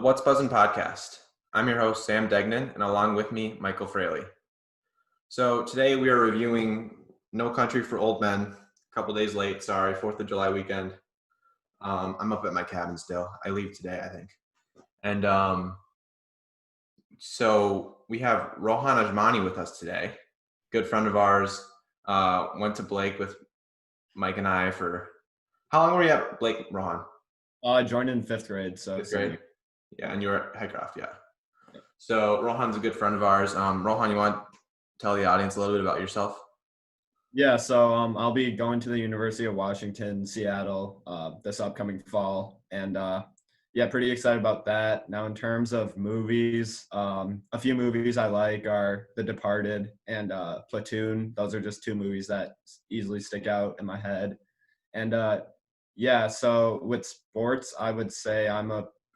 What's Buzzin podcast. I'm your host, Sam Degnan, and along with me, Michael Fraley. So today we are reviewing No Country for Old Men. A couple days late, sorry, 4th of July weekend. I'm up at my cabin still. I leave today, I think. And so we have Rohan Ajmani with us today. Good friend of ours. Went to Blake with Mike and I for – how long were you at Blake, Rohan? I joined in 5th grade. So 5th grade? Yeah, and you were at Headcraft, yeah. So Rohan's a good friend of ours. Rohan, you want to tell the audience a little bit about yourself? Yeah, so I'll be going to the University of Washington, Seattle, this upcoming fall. And pretty excited about that. Now, in terms of movies, a few movies I like are The Departed and Platoon. Those are just two movies that easily stick out in my head. And so with sports, I would say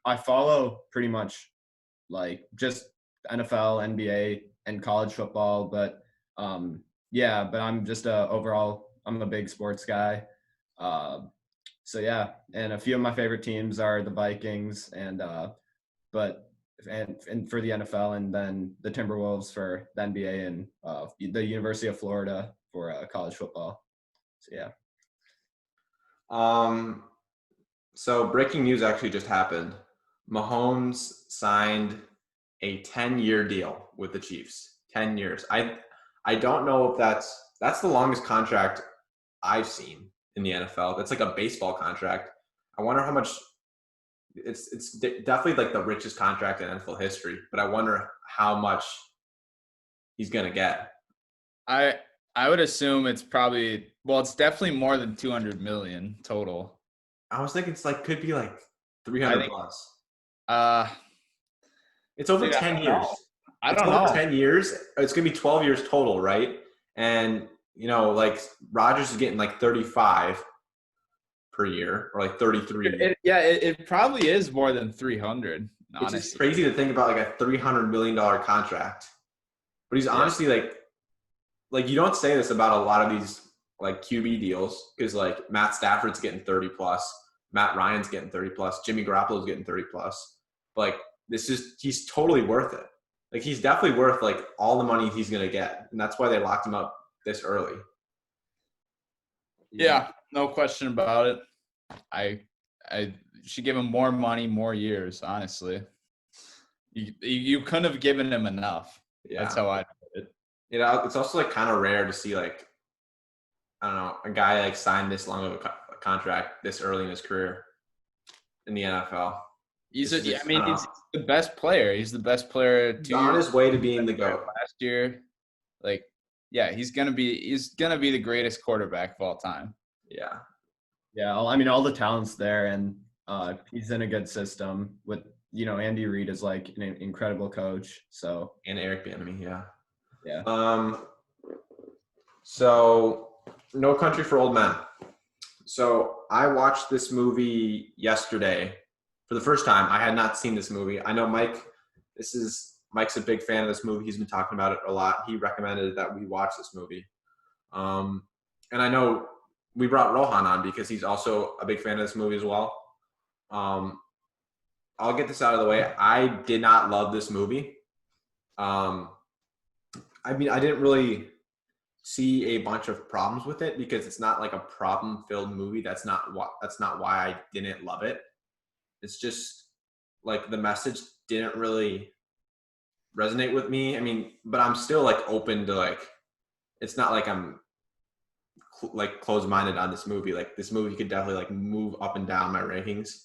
I follow pretty much like just NFL, NBA, and college football. But I'm just I'm a big sports guy. And a few of my favorite teams are the Vikings and for the NFL, and then the Timberwolves for the NBA, and the University of Florida for college football. So yeah. So breaking news actually just happened. Mahomes signed a 10-year deal with the Chiefs. 10 years. I don't know if that's the longest contract I've seen in the NFL. That's like a baseball contract. I wonder how much it's definitely like the richest contract in NFL history, but I wonder how much he's going to get. I would assume it's definitely more than 200 million total. I was thinking could be like 300 plus. It's over 10 years. I don't know. 10 years. It's going to be 12 years total, right? And, Rodgers is getting like 35 per year or like 33. It probably is more than 300, honestly. It's just crazy to think about like a $300 million contract. But he's honestly like you don't say this about a lot of these like QB deals, because like Matt Stafford's getting 30 plus, Matt Ryan's getting 30 plus, Jimmy Garoppolo's getting 30 plus. But like he's totally worth it. Like he's definitely worth like all the money he's going to get. And that's why they locked him up this early. Yeah, no question about it. I should give him more money, more years, honestly. You couldn't have given him enough. Yeah. That's how I put it. It's also like kind of rare to see like, I don't know, a guy like sign this long of a contract this early in his career in the NFL. He's the best player. He's the best player. He's on his way to being the GOAT. Last year, he's gonna be the greatest quarterback of all time. Yeah. Yeah, all the talent's there, and he's in a good system with Andy Reid is like an incredible coach. So and Eric Bieniemy, yeah. Yeah. So No Country for Old Men. So I watched this movie yesterday for the first time. I had not seen this movie. I know Mike's a big fan of this movie. He's been talking about it a lot. He recommended that we watch this movie. And I know we brought Rohan on because he's also a big fan of this movie as well. I'll get this out of the way. I did not love this movie. I didn't really see a bunch of problems with it because it's not like a problem-filled movie. That's not why I didn't love it. It's just like the message didn't really resonate with me. But I'm still like open to like, it's not like I'm like closed-minded on this movie. Like this movie could definitely like move up and down my rankings,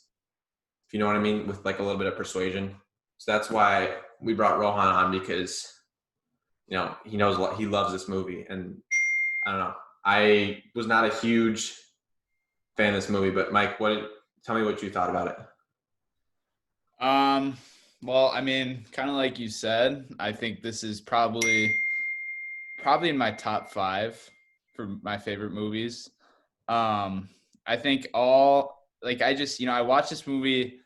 if you know what I mean, with like a little bit of persuasion. So that's why we brought Rohan on, because he knows what he loves this movie. And I don't know, I was not a huge fan of this movie, but Mike, tell me what you thought about it. Well, kind of like you said, I think this is probably in my top 5 for my favorite movies. I think I watched this movie.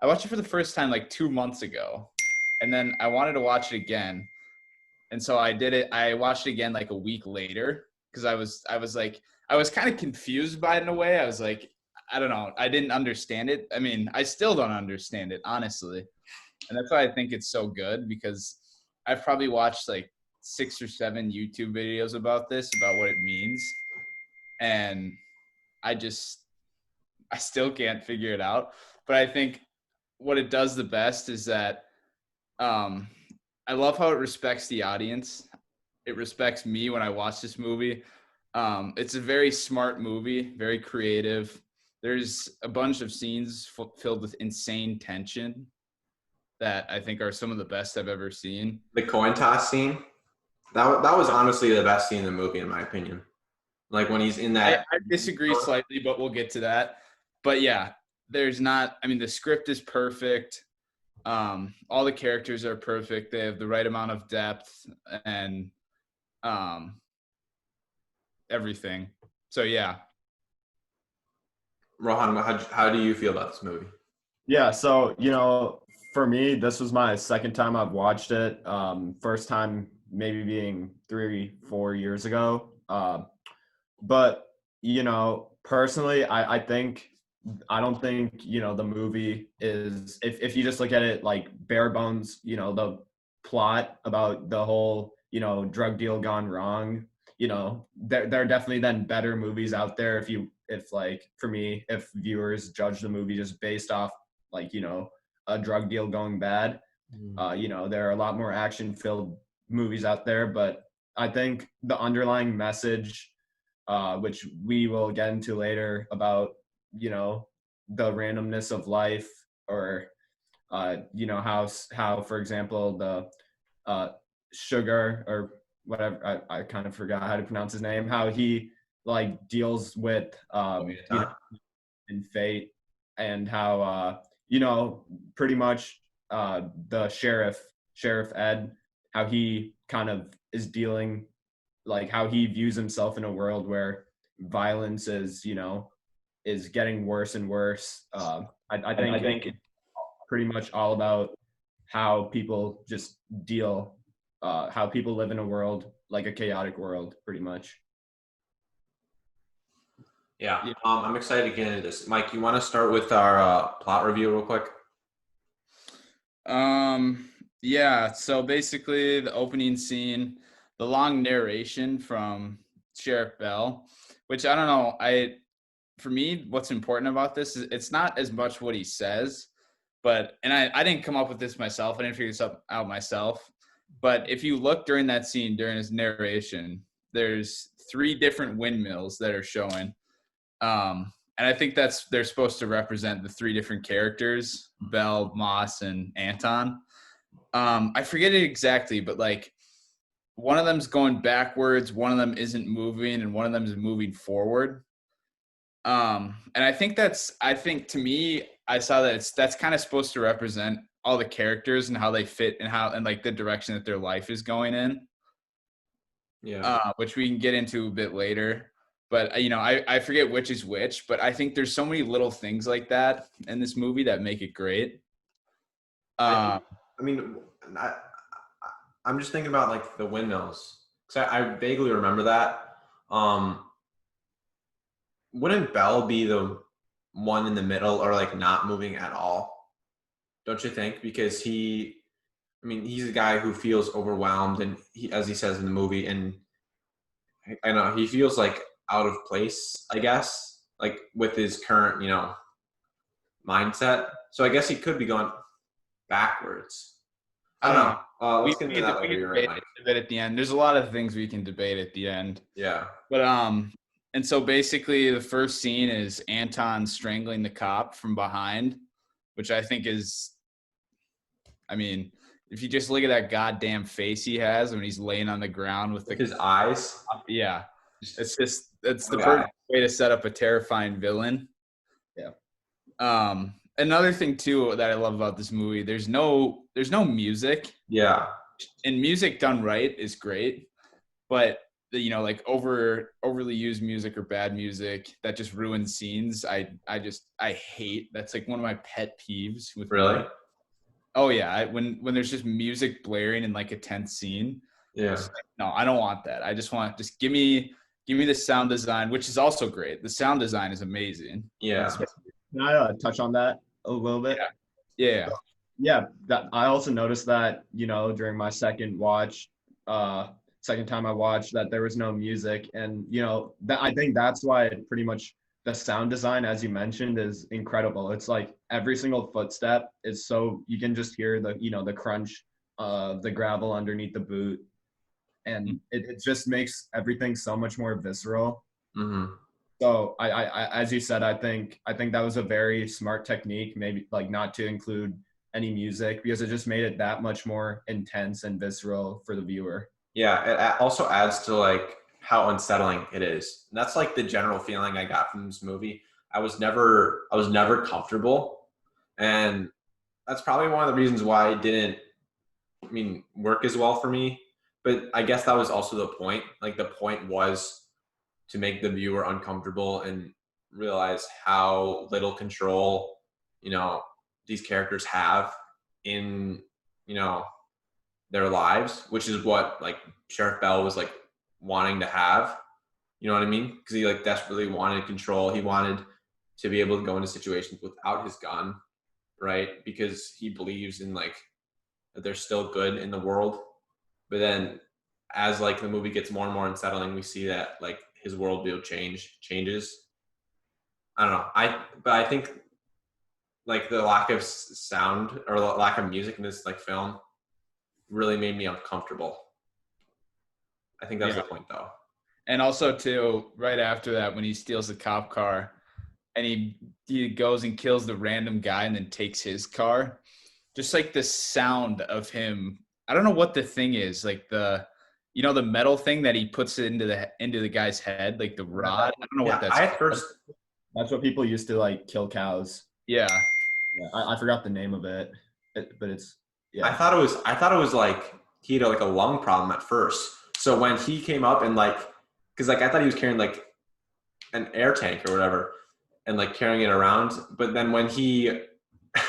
I watched it for the first time like 2 months ago, and then I wanted to watch it again. And so I did it. I watched it again like a week later because I was kind of confused by it in a way. I was like, I don't know. I didn't understand it. I still don't understand it, honestly. And that's why I think it's so good, because I've probably watched like 6 or 7 YouTube videos about this, about what it means. And I still can't figure it out. But I think what it does the best is that I love how it respects the audience. It respects me when I watch this movie. It's a very smart movie, very creative. There's a bunch of scenes filled with insane tension that I think are some of the best I've ever seen. The coin toss scene, that was honestly the best scene in the movie, in my opinion. Like when he's in that. I disagree slightly, but we'll get to that. But yeah, the script is perfect. All the characters are perfect. They have the right amount of depth and everything. So yeah. Rohan, how do you feel about this movie? Yeah, so for me, this was my second time I've watched it. First time maybe being 3-4 years ago. But personally, I don't think the movie is, if you just look at it like bare bones, the plot about the whole drug deal gone wrong. There are definitely then better movies out there if like for me, if viewers judge the movie just based off like a drug deal going bad. There are a lot more action filled movies out there, but I think the underlying message, which we will get into later, about the randomness of life, or how for example the sugar or whatever, I kind of forgot how to pronounce his name, how he like deals with in fate, and how pretty much the sheriff Ed, how he kind of is dealing, like how he views himself in a world where violence is getting worse and worse. I think it's pretty much all about how people just deal, how people live in a world, like a chaotic world, pretty much. Yeah, I'm excited to get into this. Mike, you want to start with our plot review real quick? Yeah, so basically the opening scene, the long narration from Sheriff Bell, which I don't know, for me, what's important about this is it's not as much what he says, but I didn't come up with this myself. I didn't figure this out myself. But if you look during that scene, during his narration, there's 3 different windmills that are showing. And I think they're supposed to represent the 3 different characters, Belle, Moss, and Anton. I forget it exactly, but like one of them's going backwards, one of them isn't moving, and one of them is moving forward. And I think to me, I saw that that's kind of supposed to represent all the characters and how they fit and like the direction that their life is going in. Yeah. Which we can get into a bit later. But, I forget which is which, but I think there's so many little things like that in this movie that make it great. I'm just thinking about like the windmills, because I vaguely remember that. Wouldn't Belle be the one in the middle, or like not moving at all? Don't you think? Because he's a guy who feels overwhelmed, and as he says in the movie, and I know he feels like out of place, I guess, like with his current, mindset. So I guess he could be going backwards. I don't know. Let's get into that later. You're right, Mike. A bit at the end. There's a lot of things we can debate at the end. Yeah. But and so basically the first scene is Anton strangling the cop from behind, which I think is, if you just look at that goddamn face he has when he's laying on the ground with his eyes. Yeah. It's the perfect way to set up a terrifying villain. Yeah. Another thing too that I love about this movie, there's no music. Yeah. And music done right is great, but like overly used music or bad music that just ruins scenes. I hate. That's like one of my pet peeves with Really? Music. Oh yeah, when there's just music blaring in like a tense scene. Yeah. Like, no, I don't want that. I just give me the sound design, which is also great. The sound design is amazing. Yeah. Can I touch on that a little bit? Yeah. Yeah, that I also noticed that, during my second time I watched, that there was no music. And, that I think that's why it pretty much the sound design, as you mentioned, is incredible. It's like every single footstep is so you can just hear the crunch of the gravel underneath the boot. And it just makes everything so much more visceral. Mm-hmm. So as you said, I think that was a very smart technique, maybe like not to include any music, because it just made it that much more intense and visceral for the viewer. Yeah, it also adds to like how unsettling it is. And that's like the general feeling I got from this movie. I was never comfortable, and that's probably one of the reasons why it didn't, work as well for me. But I guess that was also the point. Like the point was to make the viewer uncomfortable and realize how little control, you know, these characters have in, you know, their lives, which is what like Sheriff Bell was like wanting to have. You know what I mean? Because he like desperately wanted control. He wanted to be able to go into situations without his gun, right? Because he believes in like that there's still good in the world. But then as like the movie gets more and more unsettling, we see that like his worldview changes. I don't know. But I think like the lack of sound or the lack of music in this like film really made me uncomfortable. I think that was Yeah. the point though. And also too, right after that, when he steals the cop car and he goes and kills the random guy and then takes his car, just like the sound of him. I don't know what the thing is, like the metal thing that he puts into the guy's head, like the rod. I don't know what Yeah, that's I at called. first That's what people used to like kill cows. Yeah. Yeah, I forgot the name of it, but it's I yeah. thought it was I thought it was like he had like a lung problem at first. So when he came up and like, because like I thought he was carrying like an air tank or whatever, and like carrying it around. But then when he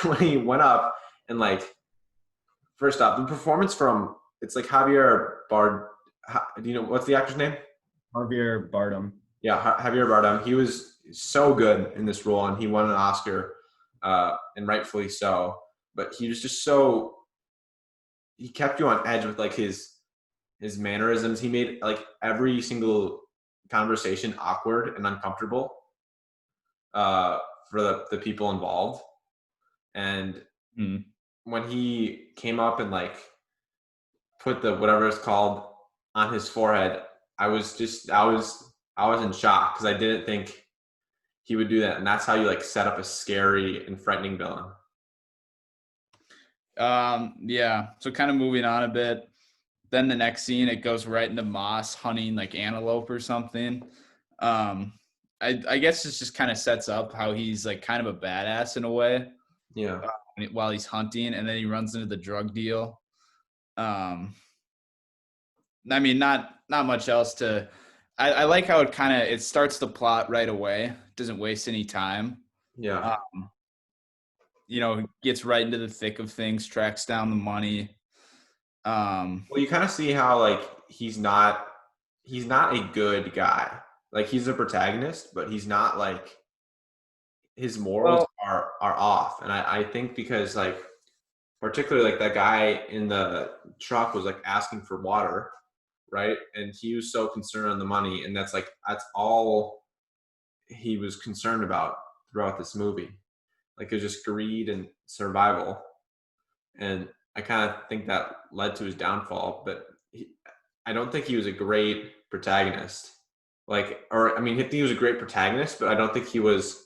when he went up and like first off, the performance from it's like Javier Bard. Do you know what's the actor's name? Javier Bardem. Yeah, Javier Bardem. He was so good in this role, and he won an Oscar, and rightfully so. But he was just so he kept you on edge with like his mannerisms. He made like every single conversation awkward and uncomfortable for the people involved. And Mm. when he came up and like put the whatever it's called on his forehead, I was in shock because I didn't think he would do that, and that's how you like set up a scary and frightening villain. Yeah. So kind of moving on a bit. Then the next scene, it goes right into Moss hunting like antelope or something. Um, I guess this just kind of sets up how he's like kind of a badass in a way Yeah. while he's hunting, and then he runs into the drug deal. Um, I mean, not much else to. I like how it starts the plot right away. Doesn't waste any time. Yeah. Um, gets right into the thick of things, tracks down the money. Well, you kind of see how like he's not a good guy. Like he's a protagonist, but he's not like his morals Well, are off. And I think because like particularly like that guy in the truck was like asking for water, right? And he was so concerned on the money, and that's all he was concerned about throughout this movie. Like it was just greed and survival. And I kind of think that led to his downfall. But I don't think he was a great protagonist. Like, or I mean, I think he was a great protagonist, but I don't think he was.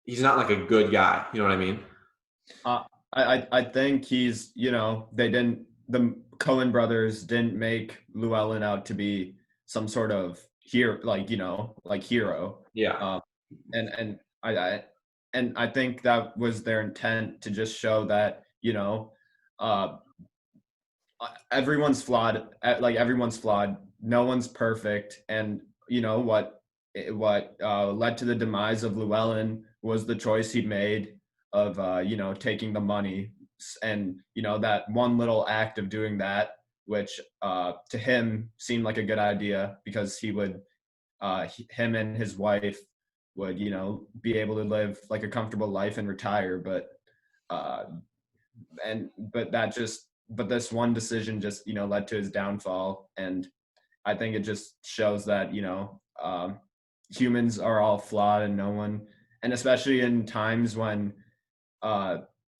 He's not like a good guy. You know what I mean? Uh, I think the Coen brothers didn't make Llewellyn out to be some sort of hero, like hero. Yeah. Um, and I think that was their intent, to just show that, uh, everyone's flawed. Like everyone's flawed. No one's perfect. And what led to the demise of Llewellyn was the choice he made of taking the money. And that one little act of doing that, which to him seemed like a good idea, because him and his wife would be able to live like a comfortable life and retire. But but this one decision just, led to his downfall. And I think it just shows that, humans are all flawed and and especially in times when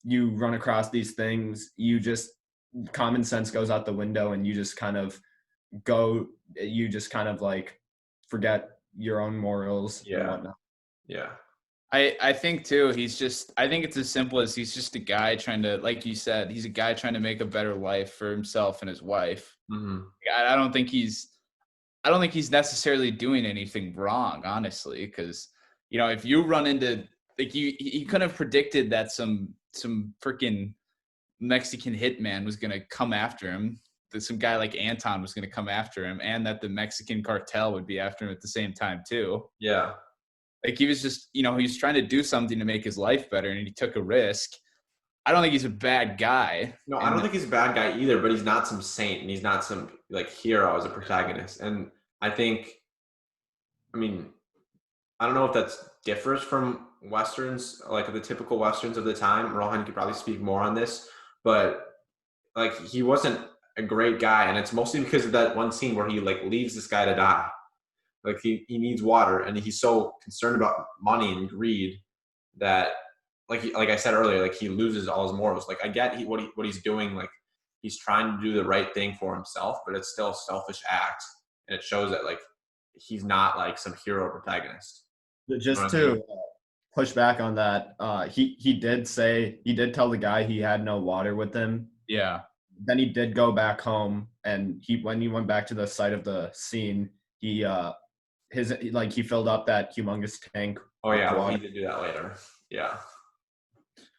you run across these things, common sense goes out the window, and you just kind of like forget your own morals and whatnot. Yeah. I think too, I think it's as simple as he's just a guy trying to, like you said, he's a guy trying to make a better life for himself and his wife. Mm-hmm. I don't think he's necessarily doing anything wrong, honestly, because, if you run into, like, he couldn't have predicted that some freaking Mexican hitman was going to come after him, that some guy like Anton was going to come after him, and that the Mexican cartel would be after him at the same time too. Yeah. Like, he was just, he was trying to do something to make his life better, and he took a risk. I don't think he's a bad guy. No, I don't think he's a bad guy either, but he's not some saint, and he's not some like hero as a protagonist. And I don't know if that differs from Westerns, like the typical Westerns of the time. Rohan could probably speak more on this, but like, he wasn't a great guy. And it's mostly because of that one scene where he like leaves this guy to die. Like, he needs water, and he's so concerned about money and greed that, like I said earlier, like, he loses all his morals. Like, I get what he's doing. Like, he's trying to do the right thing for himself, but it's still a selfish act, and it shows that, like, he's not like some hero protagonist. Just to push back on that, he did tell the guy he had no water with him. Yeah. Then he did go back home, and when he went back to the site of the scene, he filled up that humongous tank. Oh yeah, well, he did do that later. Yeah.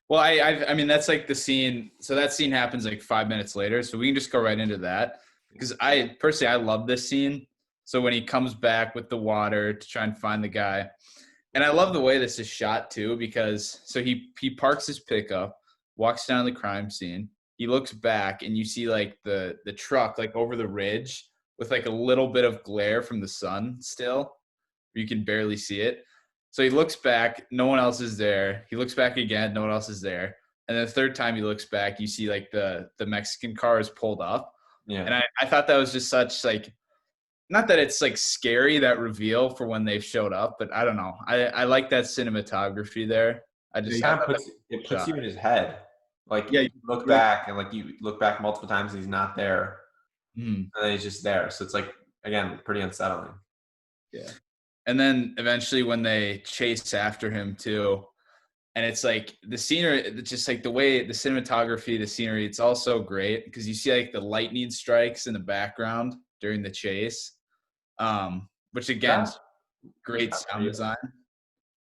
Well, I mean, that's like the scene. So that scene happens like 5 minutes later. So we can just go right into that, because I love this scene. So when he comes back with the water to try and find the guy, and I love the way this is shot too, because so he parks his pickup, walks down the crime scene. He looks back, and you see like the truck like over the ridge with like a little bit of glare from the sun still. You can barely see it. So he looks back, no one else is there. He looks back again, no one else is there. And then the third time he looks back, you see like the Mexican car is pulled up. Yeah. And I thought that was just such like, not that it's like scary, that reveal for when they've showed up, but I don't know. I like that cinematography there. It puts you in his head. Like, yeah, you look back, and like you look back multiple times and he's not there. And then he's just there. So it's like, again, pretty unsettling. Yeah. And then eventually when they chase after him too, and it's like the scenery, just like the way the cinematography, the scenery, it's all so great, because you see like the lightning strikes in the background during the chase, which again, great sound design.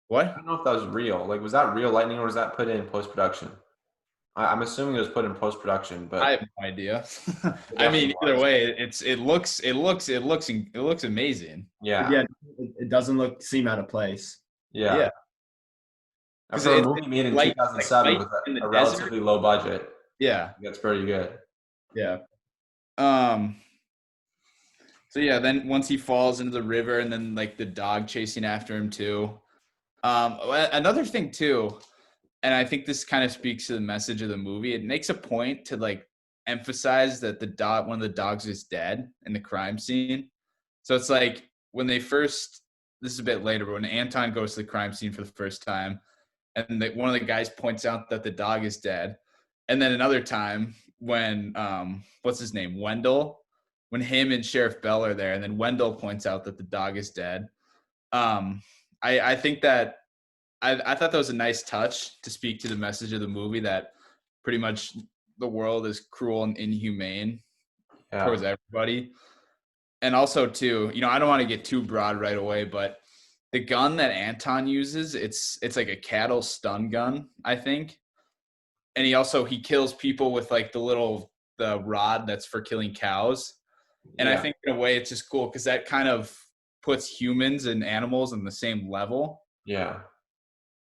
What? I don't know if that was real. Like, was that real lightning, or was that put in post-production? I'm assuming it was put in post-production, but I have no idea. I mean, either way, it looks amazing. Yeah. It seem out of place. Yeah. For a movie made in 2007 with a relatively low budget. Yeah. That's pretty good. Yeah. So yeah, then once he falls into the river, and then like the dog chasing after him too. Another thing too, and I think this kind of speaks to the message of the movie. It makes a point to like emphasize that one of the dogs is dead in the crime scene. So it's like when this is a bit later, but when Anton goes to the crime scene for the first time, and one of the guys points out that the dog is dead. And then another time when, what's his name? Wendell, when him and Sheriff Bell are there, and then Wendell points out that the dog is dead. I think that I thought that was a nice touch to speak to the message of the movie, that pretty much the world is cruel and inhumane towards everybody. And also too, I don't want to get too broad right away, but the gun that Anton uses, it's like a cattle stun gun, I think. And he kills people with like the rod that's for killing cows. And I think in a way it's just cool, because that kind of puts humans and animals on the same level. Yeah.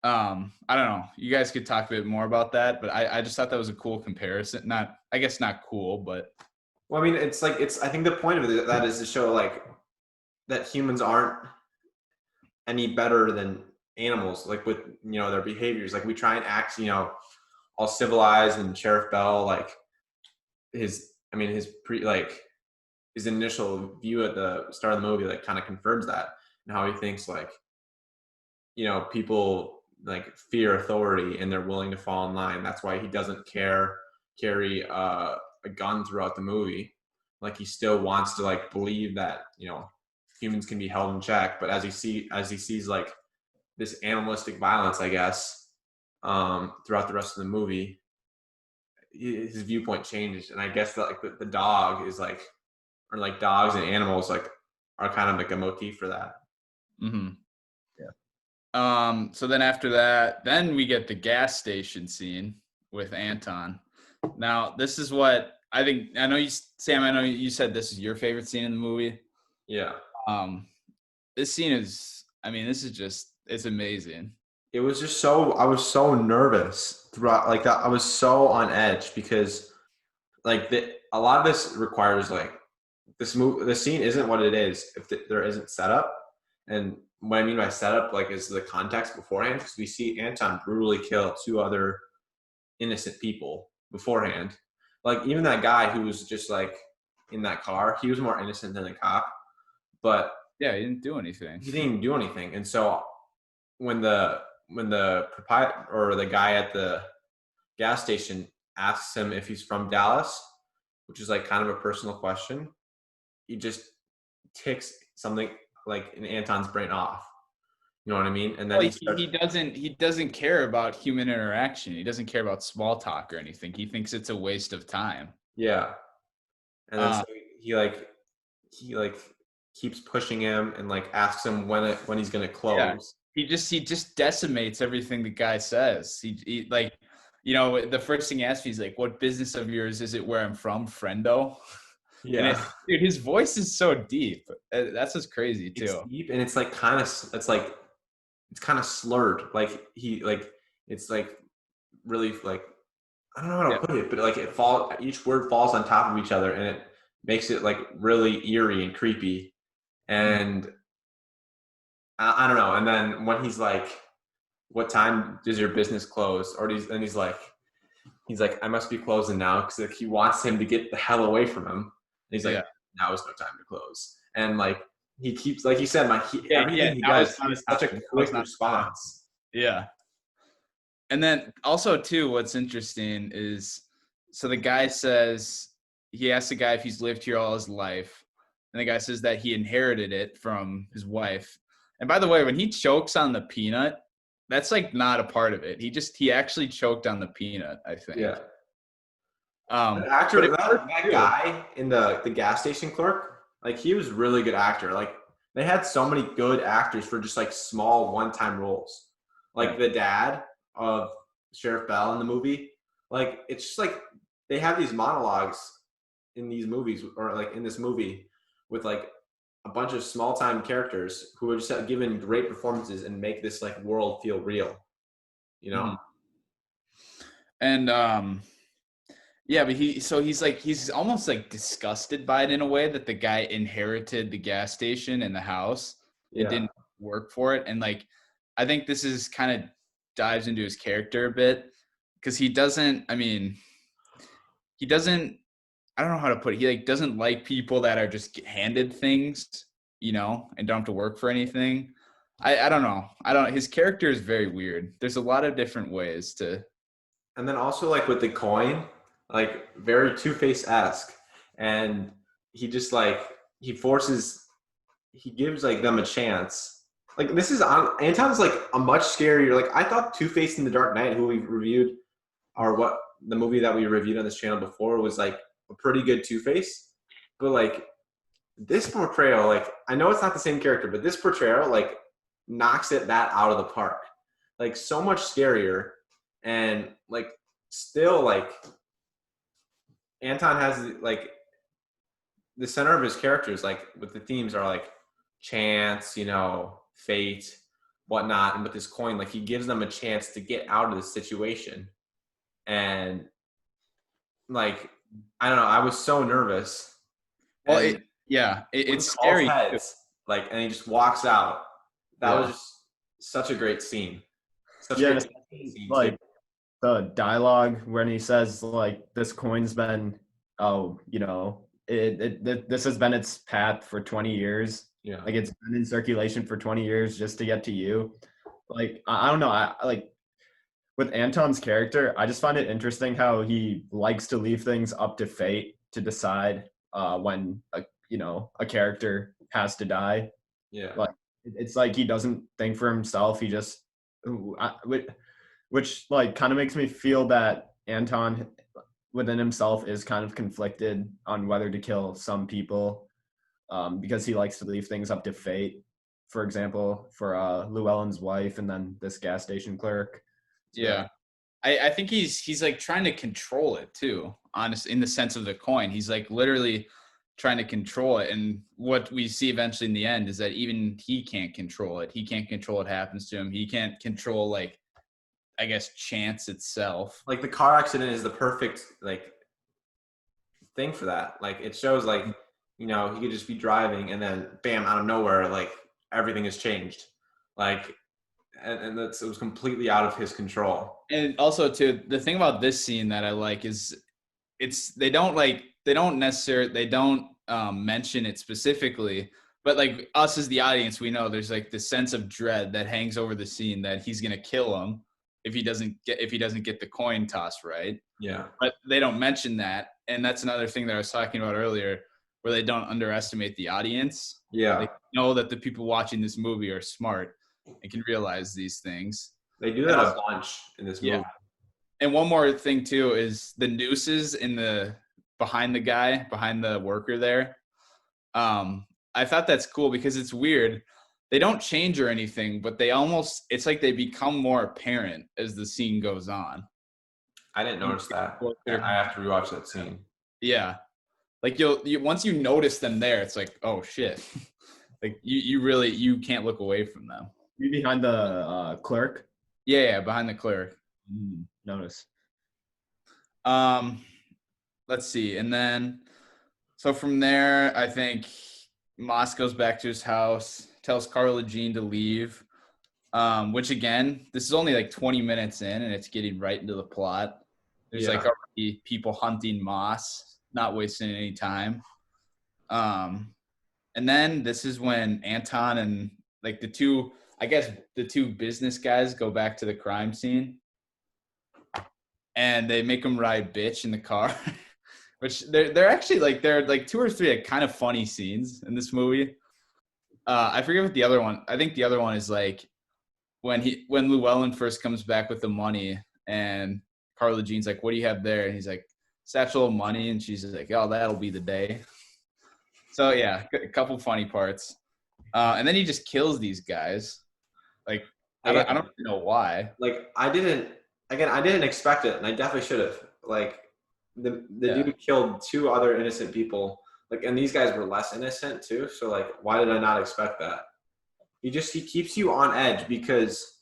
I don't know. You guys could talk a bit more about that, but I just thought that was a cool comparison. I guess not cool, but. Well, I mean, I think the point of that is to show like that humans aren't any better than animals, like with, their behaviors. Like, we try and act, all civilized, and Sheriff Bell, like his initial view at the start of the movie like kind of confirms that, and how he thinks like, people like fear authority and they're willing to fall in line. That's why he doesn't carry a gun throughout the movie. Like he still wants to like believe that humans can be held in check, but as he sees like this animalistic violence, I guess, throughout the rest of the movie, his viewpoint changes. And I guess that like the dog is like, or like dogs and animals like are kind of like a motif for that. Mm-hmm. Yeah. So then after that, then we get the gas station scene with Anton. Now, this is what I think. I know you, Sam. I know you said this is your favorite scene in the movie. Yeah. This scene is. I mean, this is just. It's amazing. It was just I was so nervous throughout, like that. I was so on edge because like a lot of this requires like the scene isn't what it is if there isn't setup. And what I mean by setup, like, is the context beforehand, because we see Anton brutally kill 2 other innocent people beforehand. Like, even that guy who was just like in that car, he was more innocent than the cop. But yeah, he didn't do anything. He didn't even do anything. And so when the proprietor or the guy at the gas station asks him if he's from Dallas, which is like kind of a personal question, he just ticks something like in Anton's brain off. You know what I mean? And then he doesn't care about human interaction. He doesn't care about small talk or anything. He thinks it's a waste of time. Yeah. And then so he keeps pushing him and like asks him when he's gonna close. Yeah. He just decimates everything the guy says. He like, the first thing he asks me is like, "What business of yours is it where I'm from, friendo?" Yeah. Dude, his voice is so deep. That's what's crazy too. It's deep, and it's like kind of slurred. Like it's like really like, I don't know how to put it, but like each word falls on top of each other, and it makes it like really eerie and creepy. And I don't know. And then when he's like, "What time does your business close?" He's like, "I must be closing now," because like he wants him to get the hell away from him. And he's like, "Now is no time to close." And like he keeps, like you said, everything he does, he's such a quick response. Yeah. And then also too, what's interesting is, so the guy says, he asks the guy if he's lived here all his life. And the guy says that he inherited it from his wife. And by the way, when he chokes on the peanut, that's like not a part of it. He actually choked on the peanut, I think. Yeah. That guy in the gas station clerk, like, he was a really good actor. Like, they had so many good actors for just like small one-time roles. Like the dad of Sheriff Bell in the movie. Like, it's just like they have these monologues in these movies, or like in this movie, with like a bunch of small-time characters who are just given great performances and make this like world feel real. Mm-hmm. And yeah, but he's almost like disgusted by it in a way, that the guy inherited the gas station and the house. It didn't work for it. And like, I think this is kind of dives into his character a bit, because he doesn't, I don't know how to put it. He like doesn't like people that are just handed things, and don't have to work for anything. I don't know. His character is very weird. There's a lot of different ways to. And then also like with the coin, like very Two-Face-esque, and he just like he gives like them a chance. Like, this is Anton's like a much scarier. Like, I thought Two-Face in The Dark Knight, who we reviewed, or what the movie that we reviewed on this channel before, was like a pretty good Two-Face, but like this portrayal, like, I know it's not the same character, but this portrayal like knocks that out of the park. Like, so much scarier, and like still like Anton has like the center of his characters, like with the themes are like chance, fate, whatnot. And with this coin, like, he gives them a chance to get out of this situation. And like, I don't know, I was so nervous. Well, it's scary. Heads, like, and he just walks out. That was just such a great scene. Such a great scene. Like, the dialogue when he says like this coin's been, oh, you know, this has been its path for 20 years. Yeah. Like it's been in circulation for 20 years just to get to you. Like I don't know. I like with Anton's character, I just find it interesting how he likes to leave things up to fate to decide when a character has to die. Yeah. Like it's like he doesn't think for himself. He just which like kind of makes me feel that Anton within himself is kind of conflicted on whether to kill some people because he likes to leave things up to fate. For example, for Llewellyn's wife and then this gas station clerk. Yeah. I think he's like trying to control it too, honest in the sense of the coin. He's like literally trying to control it. And what we see eventually in the end is that even he can't control it. He can't control what happens to him. He can't control like, I guess, chance itself. Like the car accident is the perfect like thing for that. Like it shows like, he could just be driving and then bam, out of nowhere, like everything has changed. Like and it was completely out of his control. And also too, the thing about this scene that I like is they don't mention it specifically, but like us as the audience, we know there's like this sense of dread that hangs over the scene that he's gonna kill him if he doesn't get the coin toss right. Yeah. But they don't mention that, and that's another thing that I was talking about earlier, where they don't underestimate the audience. Yeah. They know that the people watching this movie are smart and can realize these things. They do that a bunch in this movie. Yeah. And one more thing too is the nooses behind the worker there. I thought that's cool because it's weird. They don't change or anything, but it's like they become more apparent as the scene goes on. I didn't notice that. I have to rewatch that scene. Yeah. Like you once you notice them there, it's like, oh shit. Like you can't look away from them. You behind the clerk? Yeah, behind the clerk. Notice. Let's see. And then, so from there, I think Moss goes back to his house, tells Carla Jean to leave, which again, this is only like 20 minutes in and it's getting right into the plot. There's like already people hunting Moss, not wasting any time. And then this is when Anton and like the two business guys go back to the crime scene. And they make them ride bitch in the car, which they're actually like, they're like 2 or 3 like kind of funny scenes in this movie. I forget what the other one. I think the other one is like when Llewellyn first comes back with the money and Carla Jean's like, "What do you have there?" And he's like, "Satchel of money," and she's like, "Oh, that'll be the day." So yeah, a couple funny parts, and then he just kills these guys. Like I don't know why. Like I didn't expect it, and I definitely should have. Like the dude killed 2 other innocent people. Like, and these guys were less innocent too. So like, why did I not expect that? He keeps you on edge because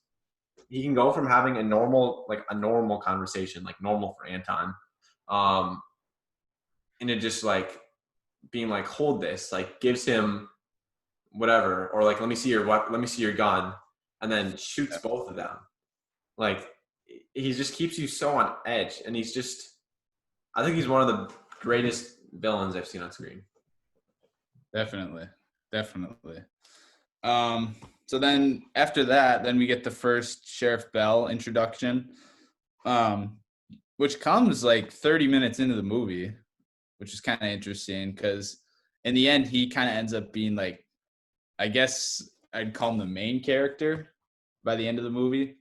he can go from having a normal conversation, like normal for Anton, into just like being like, hold this, like gives him whatever, or like, let me see your gun, and then shoots both of them. Like he just keeps you so on edge, and I think he's one of the greatest villains I've seen on screen. Definitely. So then after that, then we get the first Sheriff Bell introduction, which comes like 30 minutes into the movie, which is kind of interesting because in the end, he kind of ends up being like, I guess I'd call him the main character by the end of the movie.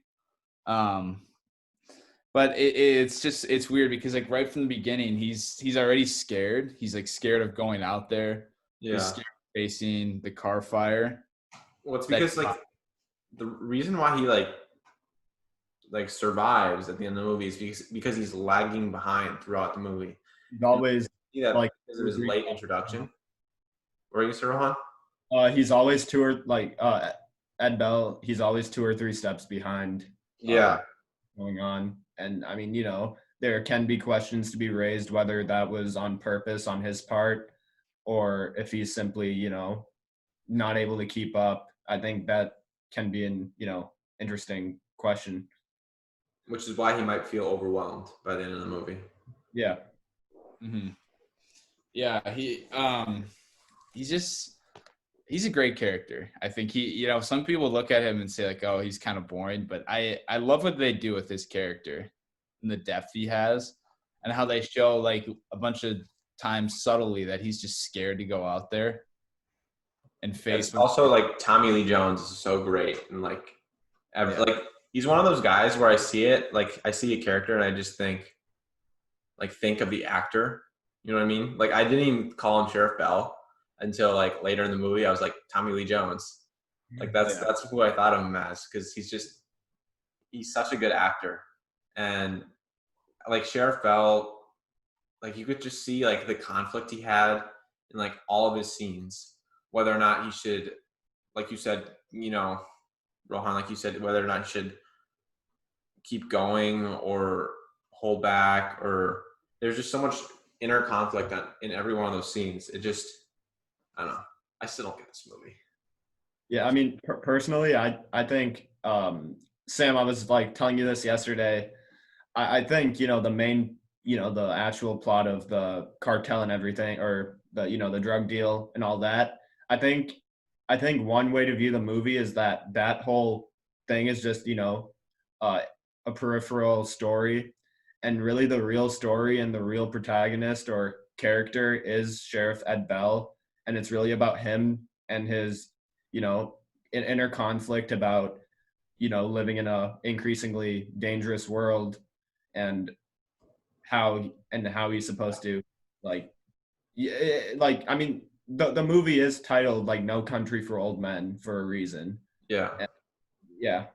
But it's weird because like right from the beginning, he's already scared. He's like scared of going out there. Yeah. He's scared of facing the car fire. Well, it's because like the reason why he like survives at the end of the movie is because he's lagging behind throughout the movie. He's always like because of his late introduction. Were you, Sir Rohan? He's always Ed Bell. He's always 2 or 3 steps behind. Going on. And I mean, there can be questions to be raised whether that was on purpose on his part or if he's simply, not able to keep up. I think that can be an, interesting question. which is why he might feel overwhelmed by the end of the movie. Yeah. Mm-hmm. Yeah, he's a great character. I think some people look at him and say like, oh, he's kind of boring, but I love what they do with his character and the depth he has and how they show like a bunch of times subtly that he's just scared to go out there and face. It's also like Tommy Lee Jones is so great, and like he's one of those guys where I see a character and I just think of the actor. You know what I mean? Like I didn't even call him Sheriff Bell until like later in the movie. I was like Tommy Lee Jones. Like that's who I thought of him as, because he's such a good actor. And like Sheriff Bell, like you could just see like the conflict he had in like all of his scenes, whether or not he should, like you said, Rohan, like you said, whether or not he should keep going or hold back, or there's just so much inner conflict in every one of those scenes. It just, I don't know. I still don't get this movie. Yeah, I mean, personally, I think, Sam, I was like telling you this yesterday. I think, the main, the actual plot of the cartel and everything, or the drug deal and all that. I think one way to view the movie is that whole thing is just, a peripheral story, and really the real story and the real protagonist or character is Sheriff Ed Bell, and it's really about him and his, inner conflict about, living in a increasingly dangerous world, and how he's supposed to I mean, the movie is titled like No Country for Old Men for a reason. Yeah. And, yeah.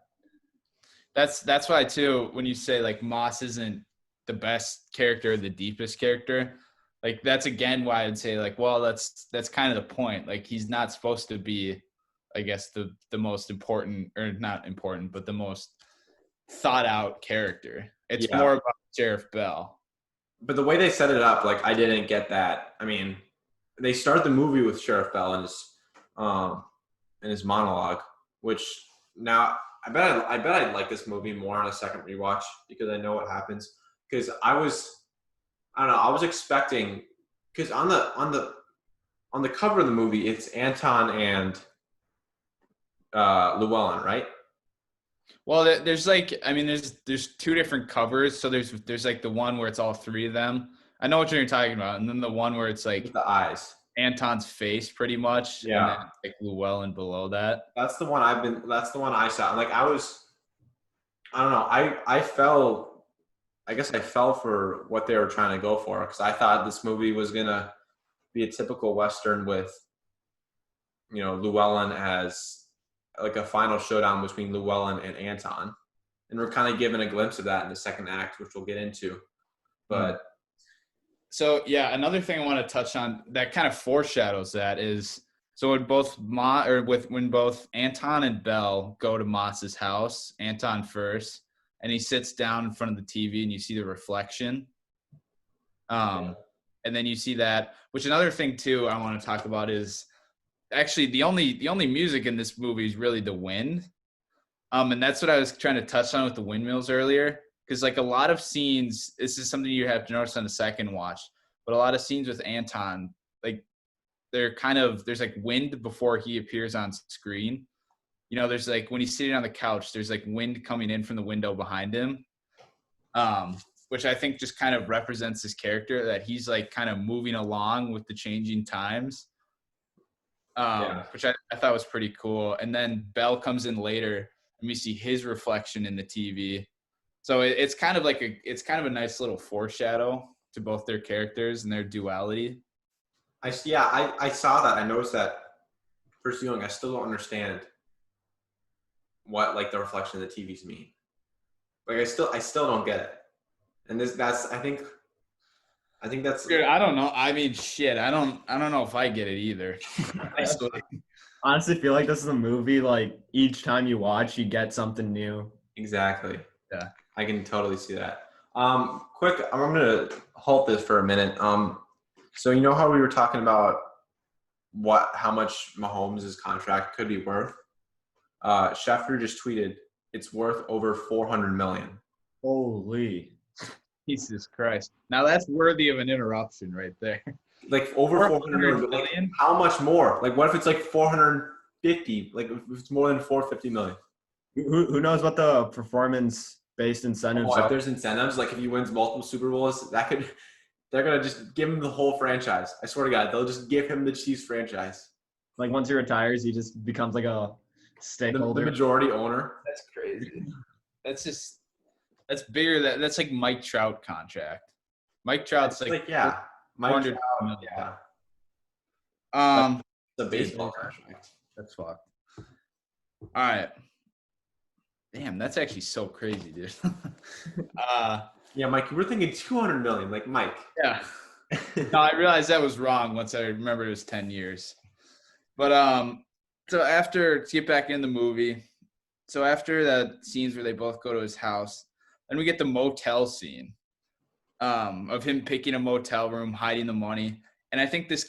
That's why too, when you say like Moss isn't the best character, the deepest character, like that's again why I'd say like, well, that's kind of the point. Like he's not supposed to be, I guess, the most important, or not important, but the most thought out character. It's more about Sheriff Bell. But the way they set it up, like I didn't get that. I mean, they start the movie with Sheriff Bell and his monologue, which now I bet I'd like this movie more on a second rewatch because I know what happens. Because I don't know, I was expecting, because on the cover of the movie it's Anton and Llewellyn, right? Well, there's like, I mean, there's two different covers. So there's like the one where it's all three of them. I know what you're talking about, and then the one where it's like with the eyes, Anton's face, pretty much. Yeah. And then like Llewellyn below that. That's the one I saw. Like I don't know. I guess I fell for what they were trying to go for, because I thought this movie was gonna be a typical Western with, Llewellyn as like a final showdown between Llewellyn and Anton, and we're kind of given a glimpse of that in the second act, which we'll get into. But so yeah, another thing I want to touch on that kind of foreshadows that is, so when both Anton and Bell go to Moss's house, Anton first, and he sits down in front of the TV and you see the reflection. And then you see that, which another thing too I want to talk about is actually the only music in this movie is really the wind. And that's what I was trying to touch on with the windmills earlier. Because like a lot of scenes, this is something you have to notice on the second watch, but a lot of scenes with Anton, like there's like wind before he appears on screen. There's like when he's sitting on the couch, there's like wind coming in from the window behind him, which I think just kind of represents his character, that he's like kind of moving along with the changing times, which I thought was pretty cool. And then Bell comes in later and we see his reflection in the TV. So it's kind of a nice little foreshadow to both their characters and their duality. I saw that. I noticed that first viewing. I still don't understand what like the reflection of the TVs mean. Like I still don't get it. And I think that's. Dude, I don't know. I mean, shit. I don't know if I get it either. I honestly feel like this is a movie, like each time you watch, you get something new. Exactly. Yeah. I can totally see that. Quick, I'm going to halt this for a minute. So you know how we were talking about how much Mahomes' contract could be worth? Schefter just tweeted it's worth over $400 million. Holy. Jesus Christ. Now that's worthy of an interruption right there. Like over 400 million. But like, how much more? Like, what if it's like 450? Like, if it's more than 450 million? Who knows what the performance-based incentives If are? there's incentives, like if he wins multiple Super Bowls, they're gonna just give him the whole franchise. I swear to God, they'll just give him the Chiefs franchise. Like once he retires, he just becomes like a stakeholder. The majority owner. That's crazy. That's bigger. That's like Mike Trout contract. Mike Trout's like yeah, Mike Trout, yeah. The baseball contract. That's fucked. All right. Damn, that's actually so crazy, dude. Yeah, Mike, you were thinking 200 million, like Mike. Yeah. No, I realized that was wrong once I remembered it was 10 years. But so to get back in the movie, so after that scenes where they both go to his house, then we get the motel scene of him picking a motel room, hiding the money. And I think this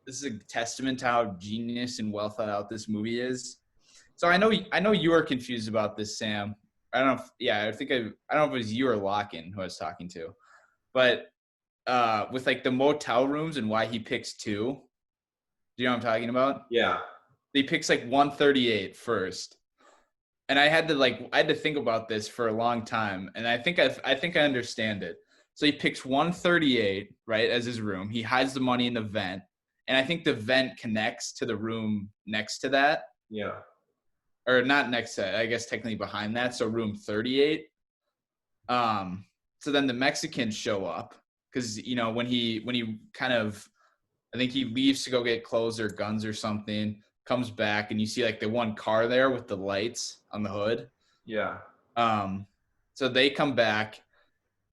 is a testament to how genius and well thought out this movie is. So I know you were confused about this, Sam. I don't know I don't know if it was you or Locken who I was talking to. But with like the motel rooms and why he picks 2. Do you know what I'm talking about? Yeah. He picks like 138 first. And I had to think about this for a long time, and I think I understand it. So he picks 138, right, as his room. He hides the money in the vent, and I think the vent connects to the room next to that. Yeah. Or not next to it, I guess technically behind that, so room 38. So then the Mexicans show up because when he kind of, I think he leaves to go get clothes or guns or something, comes back, and you see like the one car there with the lights on the hood. Yeah. So they come back.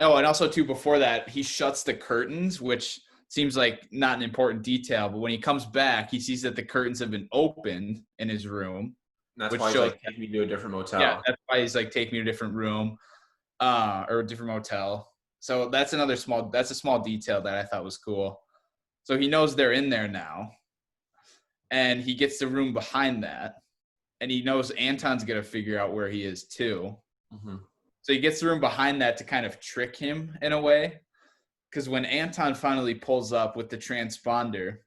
Oh, and also too, before that, he shuts the curtains, which seems like not an important detail, but when he comes back, he sees that the curtains have been opened in his room. And that's why he's like, take me to a different motel. Yeah, that's why he's like, take me to a different room, or a different motel. So that's a small detail that I thought was cool. So he knows they're in there now, and he gets the room behind that, and he knows Anton's gonna figure out where he is too. Mm-hmm. So he gets the room behind that to kind of trick him in a way, because when Anton finally pulls up with the transponder,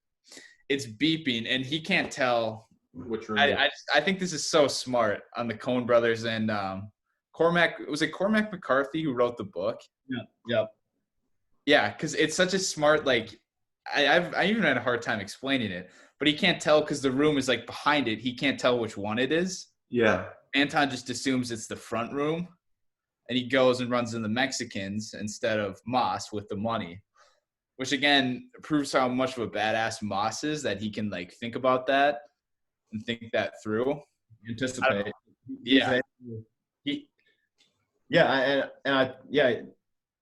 it's beeping, and he can't tell. Which room? I think this is so smart on the Coen brothers and Cormac. Was it Cormac McCarthy who wrote the book? Yeah. Yep. Yeah, because it's such a smart, like, I even had a hard time explaining it, but he can't tell because the room is like behind it. He can't tell which one it is. Yeah. Anton just assumes it's the front room, and he goes and runs in the Mexicans instead of Moss with the money, which again proves how much of a badass Moss is, that he can like think about that and think that through. Anticipate. Yeah.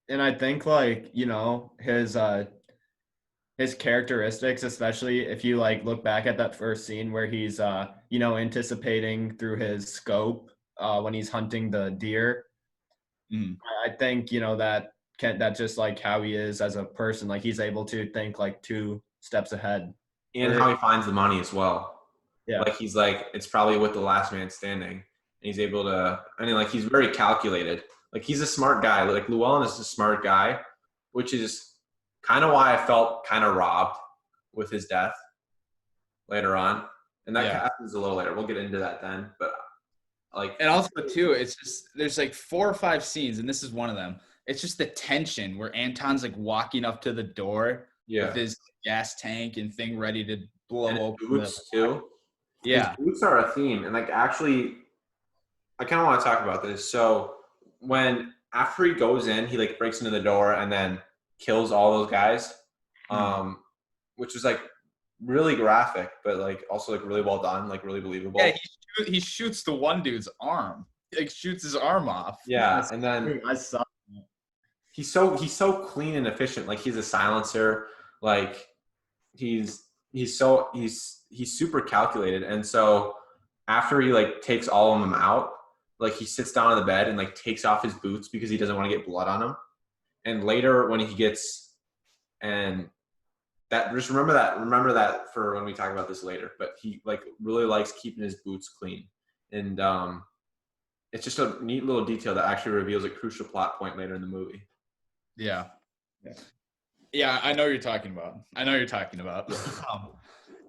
And I think like, his characteristics, especially if you like look back at that first scene where he's anticipating through his scope when he's hunting the deer. I think that's just like how he is as a person. Like he's able to think like 2 steps ahead. And how he finds the money as well. Yeah. Like he's like, it's probably with the last man standing. And he's able to, like he's very calculated. Like he's a smart guy. Like Llewellyn is a smart guy, which is kind of why I felt kind of robbed with his death later on. And that happens a little later. We'll get into that then. But like, and also too, it's just, there's like 4 or 5 scenes, and this is one of them. It's just the tension where Anton's like walking up to the door with his gas tank and thing ready to blow open. Boots too. Yeah. His boots are a theme. And like, actually, I kind of want to talk about this. So after he goes in, he like breaks into the door and then kills all those guys, which was like really graphic, but like also like really well done, like really believable. Yeah, he shoots the one dude's arm, like shoots his arm off. Yeah, and then I saw. He's so clean and efficient. Like he's a silencer. Like he's super calculated. And so after he like takes all of them out, like he sits down on the bed and like takes off his boots because he doesn't want to get blood on him. And later when he gets, and that, just remember that for when we talk about this later, but he like really likes keeping his boots clean. And it's just a neat little detail that actually reveals a crucial plot point later in the movie. Yeah. Yeah. Yeah, I know what you're talking about.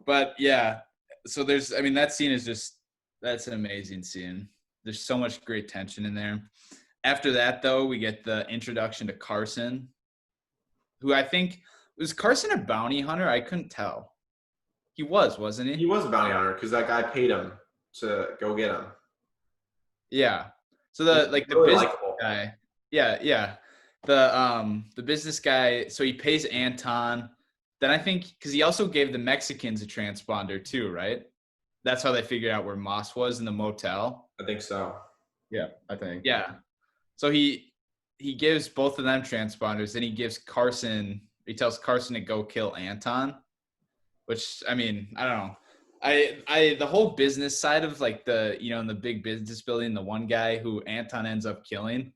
But yeah, so that scene is that's an amazing scene. There's so much great tension in there. After that, though, we get the introduction to Carson, who I think was Carson a bounty hunter? I couldn't tell. He was, wasn't He he? was a bounty hunter because that guy paid him to go get him. Yeah. So He's the really business likable. guy. Yeah, yeah. The business guy, so he pays Anton. Then I think because he also gave the Mexicans a transponder too, right? That's how they figured out where Moss was in the motel. I think so. Yeah, I think. Yeah. So he gives both of them transponders, then he tells Carson to go kill Anton, which I mean, I don't know. The whole business side of like in the big business building, the one guy who Anton ends up killing.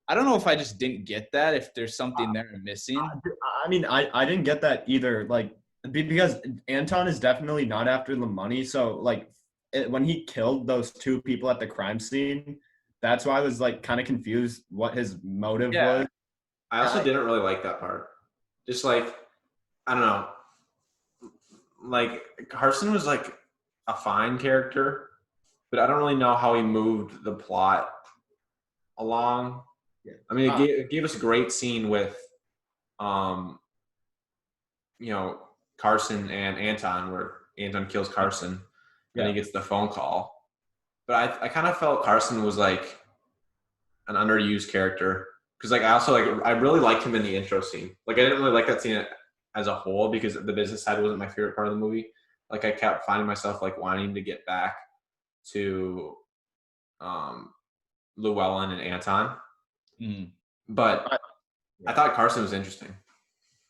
I don't know if I just didn't get that, if there's something there missing. I mean, I didn't get that either. Like, because Anton is definitely not after the money. So, like, when he killed those two people at the crime scene, that's why I was like kind of confused what his motive was. I also didn't really like that part. Just like, I don't know. Like, Carson was like a fine character, but I don't really know how he moved the plot along. Yeah. I mean, it gave us a great scene with, Carson and Anton, where Anton kills Carson, and he gets the phone call. But I kind of felt Carson was like an underused character because I really liked him in the intro scene. Like I didn't really like that scene as a whole because the business side wasn't my favorite part of the movie. Like I kept finding myself like wanting to get back to Llewellyn and Anton. But I thought Carson was interesting.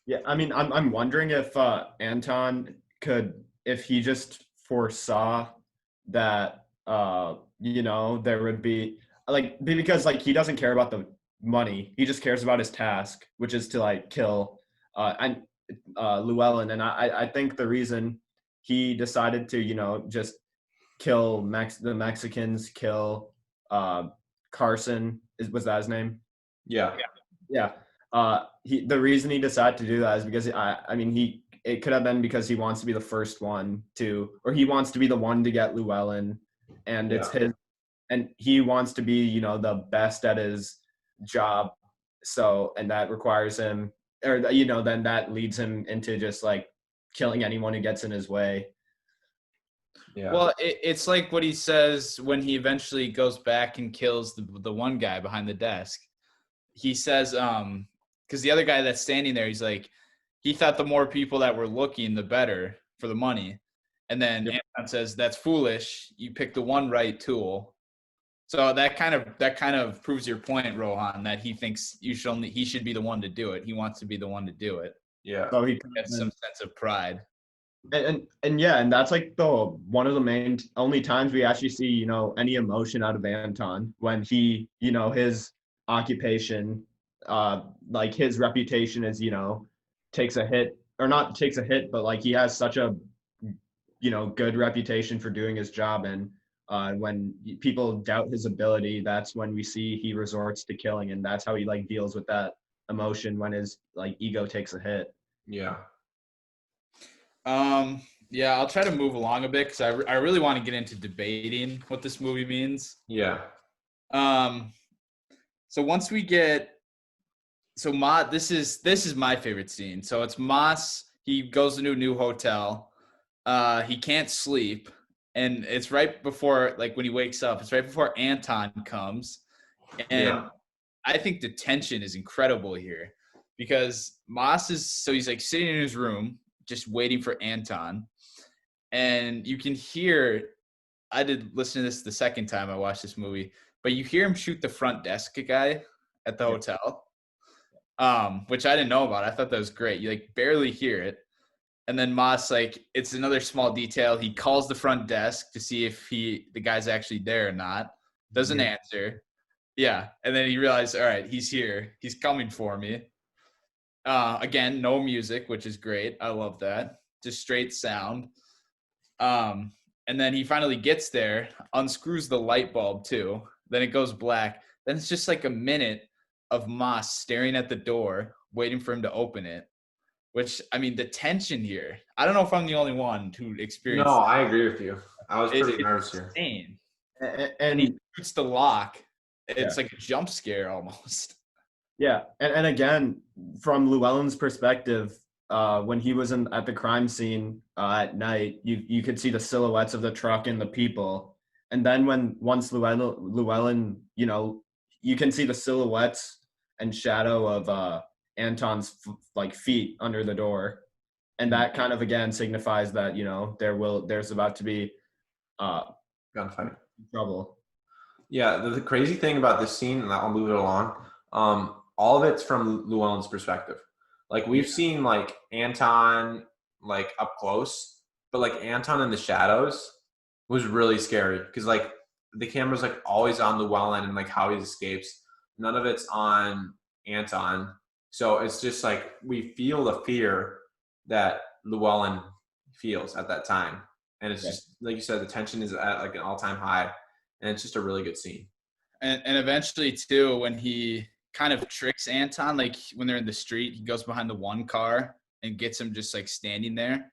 Yeah, I mean, I'm wondering if Anton if he just foresaw that there would be because like he doesn't care about the money, he just cares about his task, which is to like kill Llewellyn, and I think the reason he decided to just kill the Mexicans, kill Carson was that his name? Yeah. The reason he decided to do that is because it could have been because he wants to be the first one or he wants to be the one to get Llewellyn, and it's his, and he wants to be the best at his job. So, and that requires him, or then that leads him into just like killing anyone who gets in his way. Yeah. Well, it's like what he says when he eventually goes back and kills the one guy behind the desk. He says, because the other guy that's standing there, he's like, he thought the more people that were looking, the better for the money. And then Anton says, that's foolish. You picked the one right tool. So that kind of proves your point, Rohan, that he thinks he should be the one to do it. He wants to be the one to do it. Yeah. So he has some sense of pride. And that's like one of the only times we actually see any emotion out of Anton, when he his occupation, like his reputation is takes a hit, or not takes a hit, but like he has such a good reputation for doing his job, and when people doubt his ability, that's when we see he resorts to killing, and that's how he like deals with that emotion when his like ego takes a hit. Yeah. Yeah, I'll try to move along a bit because I really want to get into debating what this movie means. Yeah. So once we get, this is my favorite scene. So it's Moss. He goes into a new hotel. He can't sleep, and it's right before, like when he wakes up, it's right before Anton comes, and I think the tension is incredible here because Moss he's like sitting in his room just waiting for Anton, and you can hear. I did listen to this the second time I watched this movie, but you hear him shoot the front desk guy at the hotel, which I didn't know about. I thought that was great. You like barely hear it. And then Moss, like, it's another small detail. He calls the front desk to see if the guy's actually there or not. Doesn't answer. Yeah. And then he realized, all right, he's here. He's coming for me. Again, no music, which is great. I love that. Just straight sound. And then he finally gets there, unscrews the light bulb too. then it goes black. Then it's just like a minute of Moss staring at the door, waiting for him to open it. Which, I mean, the tension here. I don't know if I'm the only one who No, experienced I agree with you. I was pretty it's nervous here. insane. And, And he and shoots the lock. Yeah. It's like a jump scare almost. yeah, and again, from Llewellyn's perspective, when he was at the crime scene at night, you could see the silhouettes of the truck and the people, and then once Llewellyn, you can see the silhouettes and shadow of Anton's feet under the door, and that kind of again signifies that there's about to be Gunfight. trouble. Yeah, the crazy thing about this scene, and I'll move it along, all of it's from Llewellyn's perspective. Like, we've seen, like, Anton, like, up close, but, like, Anton in the shadows was really scary because, like, the camera's, like, always on Llewellyn and, like, how he escapes. None of it's on Anton. So it's just, like, we feel the fear that Llewellyn feels at that time. And it's just, like you said, the tension is at, like, an all-time high. And it's just a really good scene. And eventually, too, when he kind of tricks Anton, like when they're in the street, he goes behind the one car and gets him just like standing there.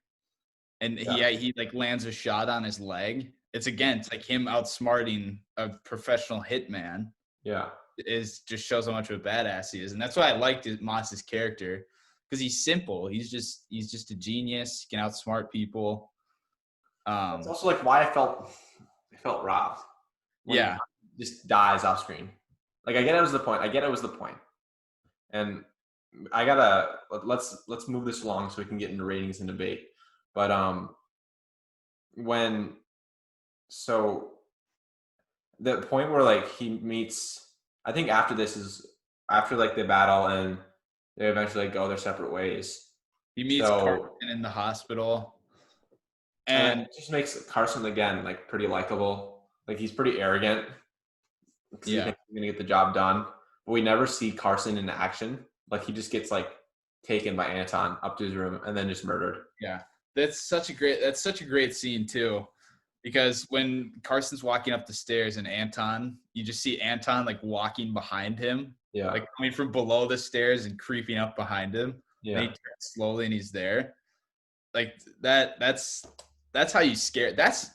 And he like lands a shot on his leg. It's like him outsmarting a professional hitman. Yeah. Just shows how much of a badass he is. And that's why I liked Moss's character, because he's simple. He's just a genius. He can outsmart people. It's also like why I felt robbed. Yeah. He just dies off screen. Like, I get it was the point. And I gotta let's move this along so we can get into ratings and debate. But the point where like he meets, I think after this is after like the battle and they eventually like, go their separate ways. He meets Carson in the hospital. And it just makes Carson again like pretty likable. Like, he's pretty arrogant. He thinks he's gonna get the job done. But we never see Carson in action. Like, he just gets like taken by Anton up to his room and then just murdered. Yeah. That's such a great scene too. Because when Carson's walking up the stairs and you just see Anton like walking behind him. Yeah. Like coming from below the stairs and creeping up behind him. Yeah. And he turns slowly and he's there. Like that's how you scare. That's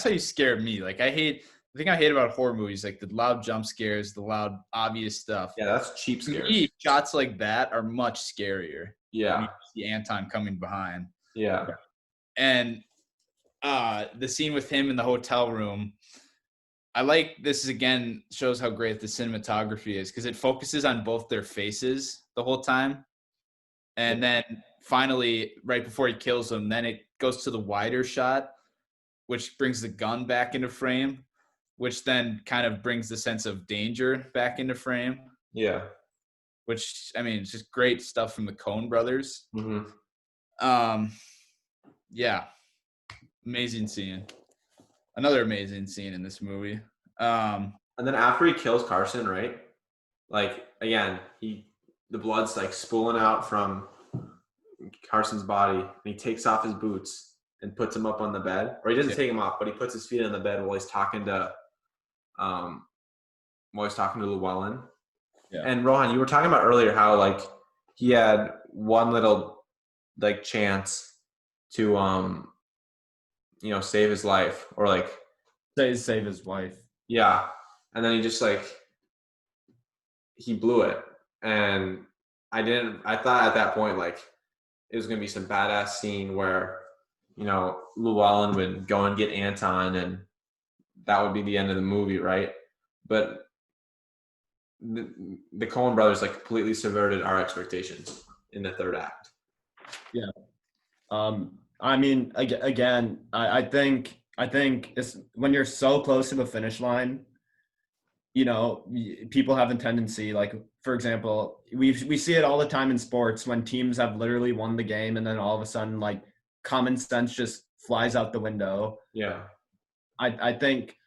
how you scare me. Like, the thing I hate about horror movies, like the loud jump scares, the loud obvious stuff. Yeah, that's cheap scares. Me, shots like that are much scarier. Yeah. You see Anton coming behind. Yeah. And the scene with him in the hotel room, I like this again, shows how great the cinematography is because it focuses on both their faces the whole time. And then finally, right before he kills them, then it goes to the wider shot, which brings the gun back into frame, which then kind of brings the sense of danger back into frame. Yeah. Which, I mean, it's just great stuff from the Coen brothers. Mm-hmm. Yeah. Amazing scene. Another amazing scene in this movie. And then after he kills Carson, right? Like, again, the blood's like spooling out from Carson's body, and he takes off his boots and puts them up on the bed. Or he doesn't take them off, but he puts his feet on the bed while he's talking to Llewellyn. Yeah. And Rohan, you were talking about earlier how like he had one little like chance to save his life, or like save his wife. Yeah. And then he just like he blew it. And I thought at that point like it was gonna be some badass scene where Llewellyn would go and get Anton and that would be the end of the movie, right? But the Coen brothers like completely subverted our expectations in the third act. Yeah. I mean, again, I think it's when you're so close to the finish line, people have a tendency, like, for example, we see it all the time in sports when teams have literally won the game and then all of a sudden, like, common sense just flies out the window. Yeah. I think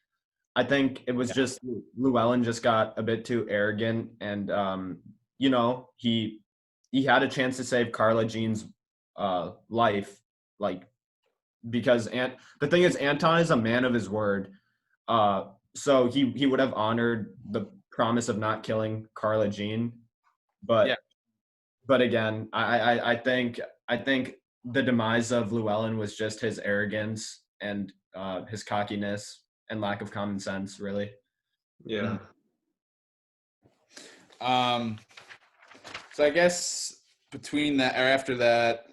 it was just Llewellyn just got a bit too arrogant, and he had a chance to save Carla Jean's life, like, because the thing is, Anton is a man of his word. so he would have honored the promise of not killing Carla Jean, but Yeah. but again, I think the demise of Llewellyn was just his arrogance and his cockiness and lack of common sense, really. Yeah. So I guess between that or after that,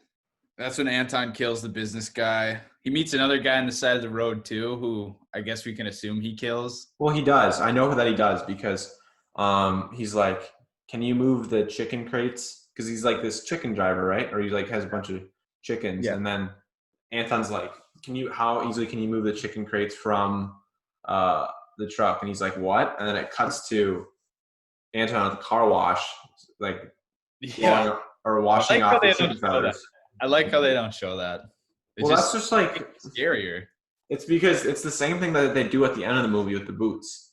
that's when Anton kills the business guy. He meets another guy on the side of the road too, who I guess we can assume he kills. Well, he does. I know that he does because he's like, "Can you move the chicken crates?" Because he's like this chicken driver, right? Or he like has a bunch of chickens, Yeah. and then Anton's like, How easily can you move the chicken crates from uh, the truck?" And he's like, "What?" And then it cuts to Anton at the car wash, like blowing up, or washing off the chicken feathers. I like how they don't show that. Well, that's just like scarier. it's because it's the same thing that they do at the end of the movie with the boots.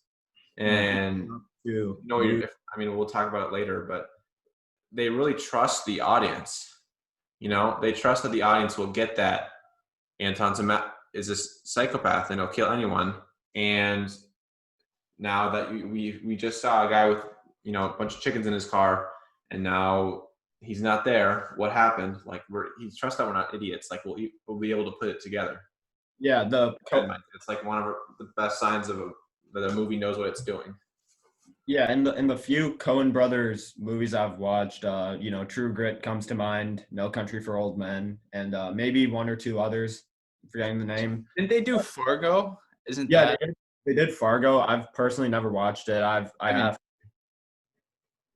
And I mean, we'll talk about it later, but they really trust the audience. They trust that the audience will get that Anton's is a psychopath and he'll kill anyone. And now that we just saw a guy with a bunch of chickens in his car, and now he's not there. What happened? Like he trusts that we're not idiots. Like we'll be able to put it together. Yeah, It's like one of the best signs of that a movie knows what it's doing. Yeah, in the few Coen Brothers movies I've watched, True Grit comes to mind, No Country for Old Men, and maybe one or two others. Forgetting the name. Didn't they do Fargo? Yeah, they did Fargo. I've personally never watched it. I have,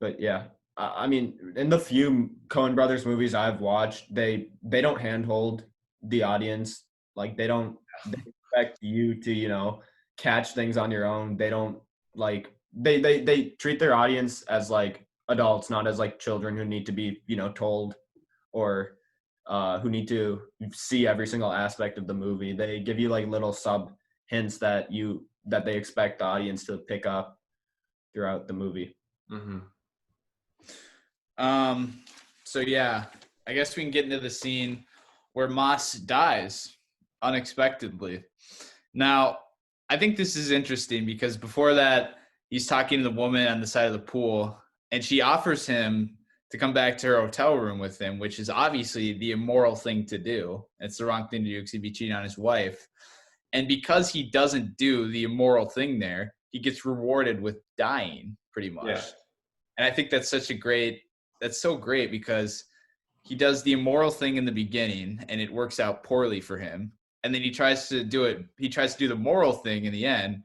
but yeah, I mean, in the few Coen Brothers movies I've watched, they don't handhold the audience. Like they expect you to catch things on your own. They don't like they treat their audience as like adults, not as like children who need to be told or who need to see every single aspect of the movie. They give you like little sub hints that they expect the audience to pick up throughout the movie. Mm-hmm. So yeah, I guess we can get into the scene where Moss dies unexpectedly. Now, I think this is interesting because before that, he's talking to the woman on the side of the pool, and she offers him to come back to her hotel room with him, which is obviously the immoral thing to do. It's the wrong thing to do because he'd be cheating on his wife. And because he doesn't do the immoral thing there, he gets rewarded with dying pretty much. Yeah. And I think that's so great because he does the immoral thing in the beginning and it works out poorly for him. And then he tries to do the moral thing in the end,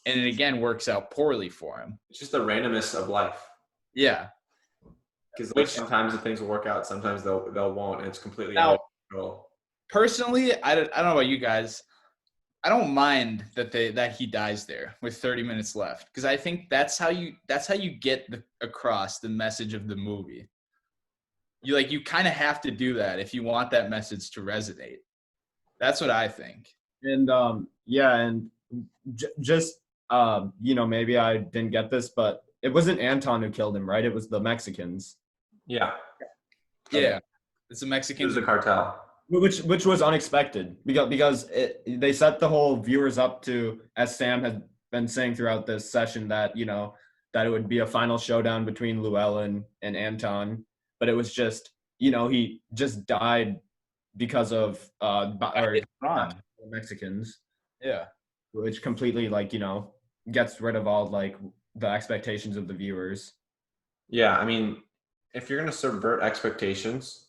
and it again works out poorly for him. It's just the randomness of life. Yeah. Because sometimes the things will work out, sometimes they'll won't, and it's completely Now, out of control. Personally, I don't know about you guys. I don't mind that he dies there with 30 minutes left because I think that's how you get across the message of the movie. You kind of have to do that if you want that message to resonate. That's what I think. And maybe I didn't get this, but it wasn't Anton who killed him, right? It was the Mexicans. Yeah. Yeah. It's the Mexicans. It was the cartel. Which was unexpected because they set the whole viewers up to, as Sam had been saying throughout this session, that that it would be a final showdown between Llewellyn and Anton, but it was just he just died because of the Mexicans. Yeah, which completely gets rid of all the expectations of the viewers. Yeah, I mean, if you're gonna subvert expectations,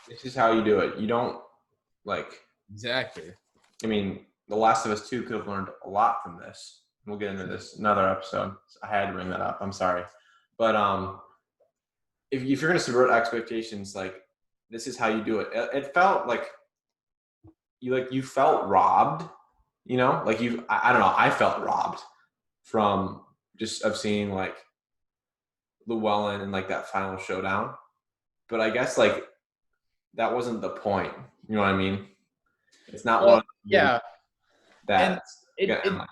this is how you do it. You don't exactly. I mean, The Last of Us 2 could have learned a lot from this. We'll get into this another episode. I had to bring that up. I'm sorry, but if you're gonna subvert expectations, this is how you do it. It felt like you felt robbed. I don't know. I felt robbed from just of seeing Llewellyn and that final showdown. But I guess that wasn't the point. You know what I mean? It's not one of the that.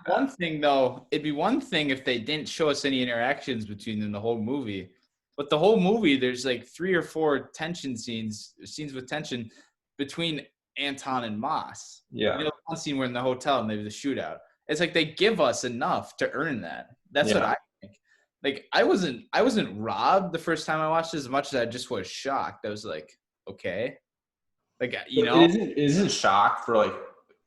One thing though, it'd be one thing if they didn't show us any interactions between them the whole movie. But the whole movie, there's 3 or 4 tension scenes with tension between Anton and Moss. Yeah. One scene where in the hotel and maybe the shootout. It's like they give us enough to earn that. That's what Yeah. I think. Like I wasn't robbed the first time I watched it as much as I just was shocked. I was like, okay. Like, you know, It isn't shock for like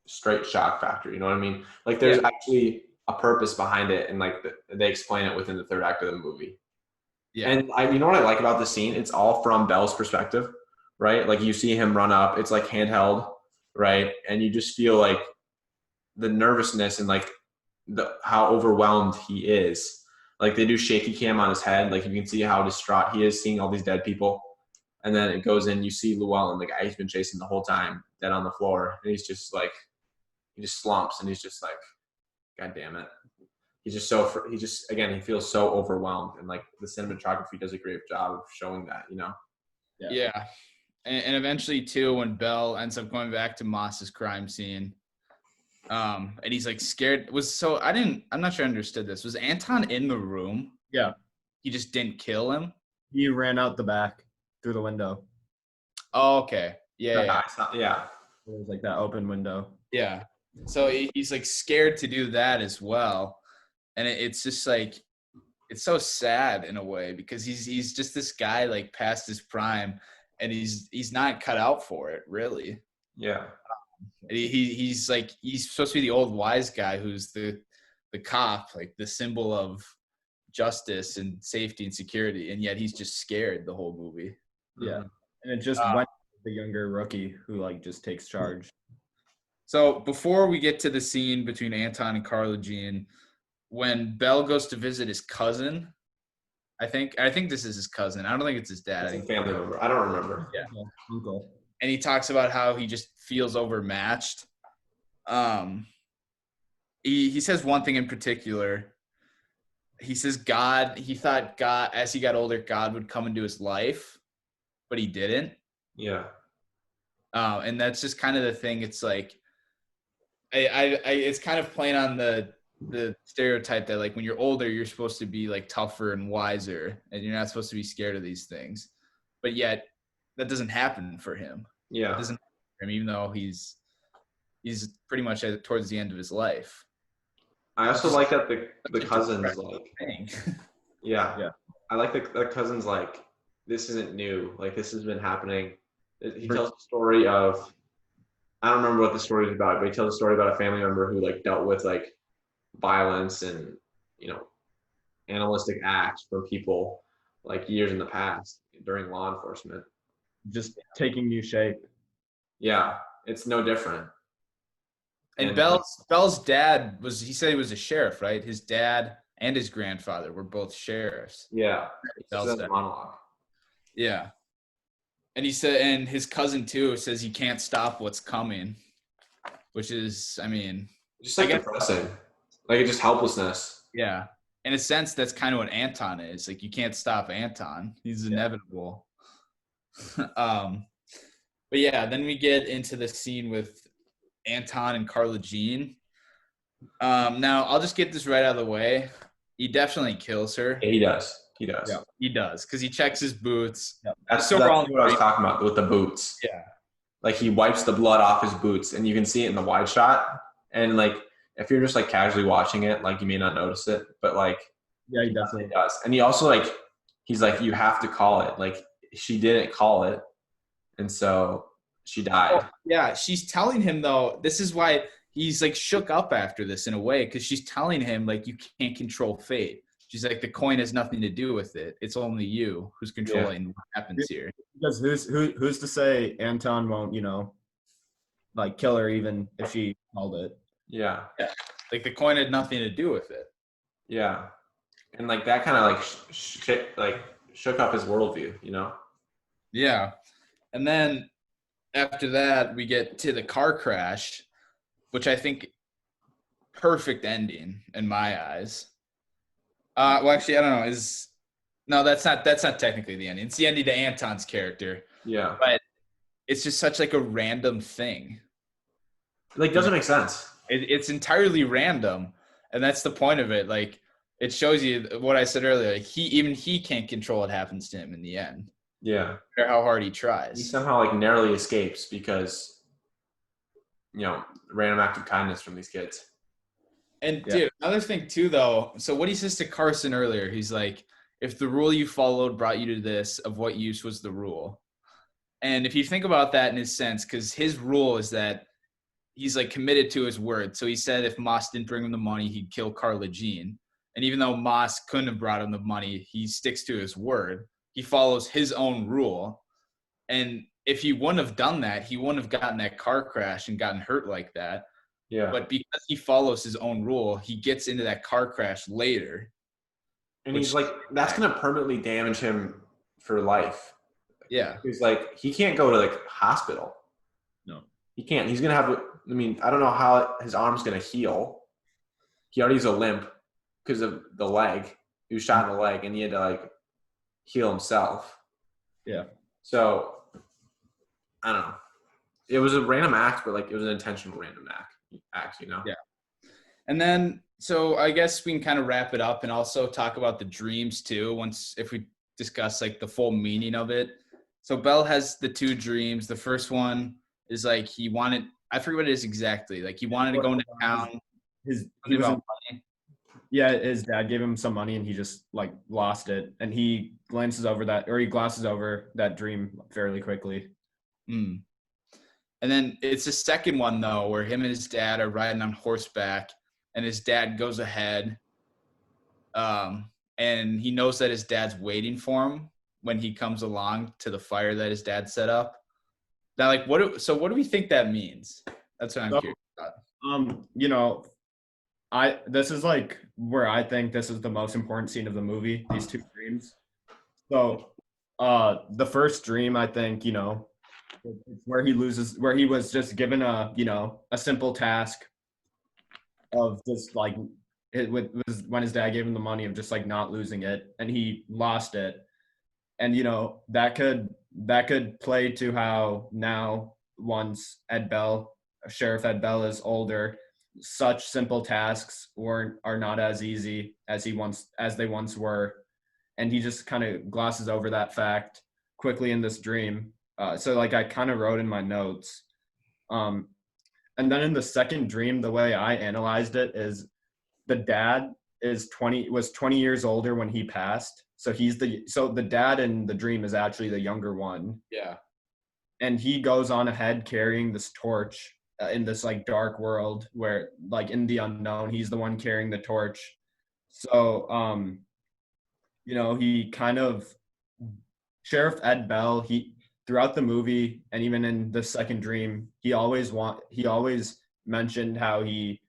straight shock factor. You know what I mean? Like there's Yeah. actually a purpose behind it, and like they explain it within the third act of the movie. yeah, And you know what I like about this scene? It's all from Belle's perspective, right? Like you see him run up. It's like handheld, right? And you just feel like the nervousness and like how overwhelmed he is. Like they do shaky cam on his head. Like you can see how distraught he is seeing all these dead people. And then it goes in, you see Llewellyn, the guy he's been chasing the whole time, dead on the floor. And he's just like, he just slumps and he's just like, God damn it. He's just again, he feels so overwhelmed. And like the cinematography does a great job of showing that, you know? yeah. And eventually too, when Belle ends up going back to Moss's crime scene, and he's like scared. I'm not sure I understood this. Was Anton in the room? Yeah. He just didn't kill him? He ran out the back through the window. Oh, okay. Yeah. Yeah. It was like that open window. Yeah. So he's like scared to do that as well. And it's just like, it's so sad in a way because he's just this guy like past his prime and he's not cut out for it really. Yeah. He's supposed to be the old wise guy who's the cop, like the symbol of justice and safety and security. And yet he's just scared the whole movie. Yeah. And it just went to the younger rookie who like just takes charge. So before we get to the scene between Anton and Carla Jean, when Belle goes to visit his cousin, I think this is his cousin. I don't think it's his dad. It's a family member. I don't remember. Yeah. Uncle. And he talks about how he just feels overmatched. He says one thing in particular. He says he thought God, as he got older, God would come into his life, but he didn't. Yeah. And that's just kind of the thing. It's like, it's kind of playing on the stereotype that like when you're older, you're supposed to be like tougher and wiser, and you're not supposed to be scared of these things. But yet, that doesn't happen for him. Yeah. It doesn't happen for him, even though he's pretty much towards the end of his life. I also like that the cousin's like, Thing. yeah. I like the cousin's like, this isn't new. Like this has been happening. He tells the story of, I don't remember what the story is about, but he tells a story about a family member who like dealt with like violence and, you know, animalistic acts from people like years in the past during law enforcement. Just taking new shape. Yeah, it's no different. And Belle's dad he said he was a sheriff, right? His dad and his grandfather were both sheriffs. Yeah, Belle's it's a monologue. Yeah. And he said, and his cousin too says he can't stop what's coming, which is, I mean, just like depressing, like just helplessness. Yeah. In a sense, that's kind of what Anton is. Like you can't stop Anton. He's inevitable. But yeah, then we get into the scene with Anton and Carla Jean. Now I'll just get this right out of the way. He definitely kills her. Yeah, he does. Yeah, he does because he checks his boots. Yep. That's what I was talking about with the boots. Yeah. Like he wipes the blood off his boots, and you can see it in the wide shot. And like if you're just like casually watching it, like you may not notice it, but like yeah, he definitely does. And he also like he's like, you have to call it. Like she didn't call it, and so she died. Oh, yeah, she's telling him though. This is why he's like shook up after this in a way because she's telling him like you can't control fate. She's like, the coin has nothing to do with it. It's only you who's controlling what happens here. Because who's to say Anton won't, you know, like kill her even if she called it? Yeah. Like the coin had nothing to do with it. Yeah. And like that kind of like shook up his worldview, you know? Yeah. And then after that, we get to the car crash, which I think perfect ending in my eyes. Well, actually, I don't know. No, that's not technically the ending. It's the ending to Anton's character. Yeah. But it's just such like a random thing. Like doesn't make sense. It's entirely random, and that's the point of it. Like it shows you what I said earlier. Like he can't control what happens to him in the end. Yeah. No matter how hard he tries. He somehow like narrowly escapes because, you know, random act of kindness from these kids. And Yeah. dude, another thing too, though. So what he says to Carson earlier, he's like, "If the rule you followed brought you to this, of what use was the rule?" And if you think about that in his sense, because his rule is that he's like committed to his word. So he said if Moss didn't bring him the money, he'd kill Carla Jean. And even though Moss couldn't have brought him the money, he sticks to his word. He follows his own rule. And if he wouldn't have done that, he wouldn't have gotten that car crash and gotten hurt like that. Yeah. But because he follows his own rule, he gets into that car crash later. And he's like, that's going to permanently damage him for life. Yeah. He's like, he can't go to like hospital. No. He can't. He's going to have, I mean, I don't know how his arm's going to heal. He already has a limp because of the leg. He was shot in the leg and he had to like heal himself. Yeah. So, I don't know. It was a random act, but like it was an intentional random act, you know? Yeah. And then, so I guess we can kind of wrap it up and also talk about the dreams too. If we discuss like the full meaning of it. So Bell has the two dreams. The first one is like I forget what it is exactly. Like he wanted to go into town. His dad gave him some money and he just like lost it. And he glosses over that dream fairly quickly. Mm. And then it's the second one though, where him and his dad are riding on horseback and his dad goes ahead. And he knows that his dad's waiting for him when he comes along to the fire that his dad set up. Now, like, what do we think that means? That's what I'm curious about. This is like where I think this is the most important scene of the movie, these two dreams. So, the first dream, I think, it's where he was just given a simple task of just like was when his dad gave him the money of just like not losing it, and he lost it. And that could play to how now, once Sheriff Ed Bell is older, such simple tasks are not as easy as they once were, and he just kind of glosses over that fact quickly in this dream. So like I kind of wrote in my notes, and then in the second dream, the way I analyzed it is the dad was 20 years older when he passed. So the dad in the dream is actually the younger one. Yeah. And he goes on ahead carrying this torch in this like dark world where like in the unknown, he's the one carrying the torch. So, he kind of Sheriff Ed Bell, throughout the movie and even in the second dream, he always mentioned how he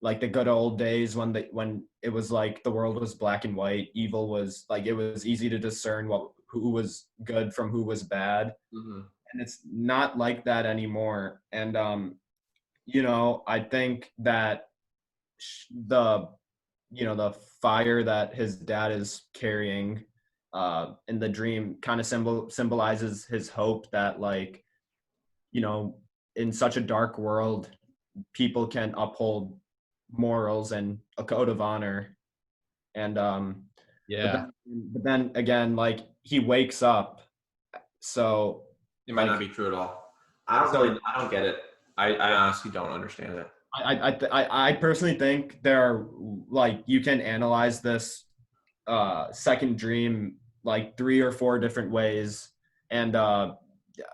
like the good old days when it was like the world was black and white, evil was like it was easy to discern who was good from who was bad. Mm-hmm. And it's not like that anymore. And I think that the fire that his dad is carrying in the dream kind of symbolizes his hope that like in such a dark world people can uphold morals and a code of honor. And but then again, like he wakes up, so it might not be true at all. I don't get it. I honestly don't understand it. I personally think there are like you can analyze this second dream like 3 or 4 different ways, and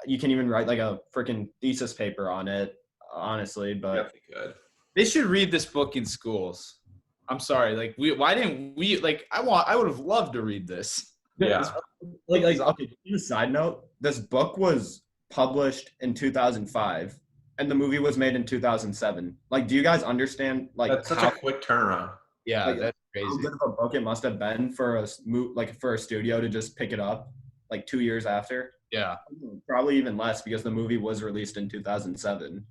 you can even write like a freaking thesis paper on it, honestly. But Definitely could. They should read this book in schools. I'm sorry, like why didn't we like? I would have loved to read this. Yeah. Like okay. On a side note, this book was published in 2005, and the movie was made in 2007. Like, do you guys understand? Like, that's such a quick turnaround. Yeah, like, that's crazy. How good of a book it must have been for a studio to just pick it up like 2 years after. Yeah, probably even less because the movie was released in 2007.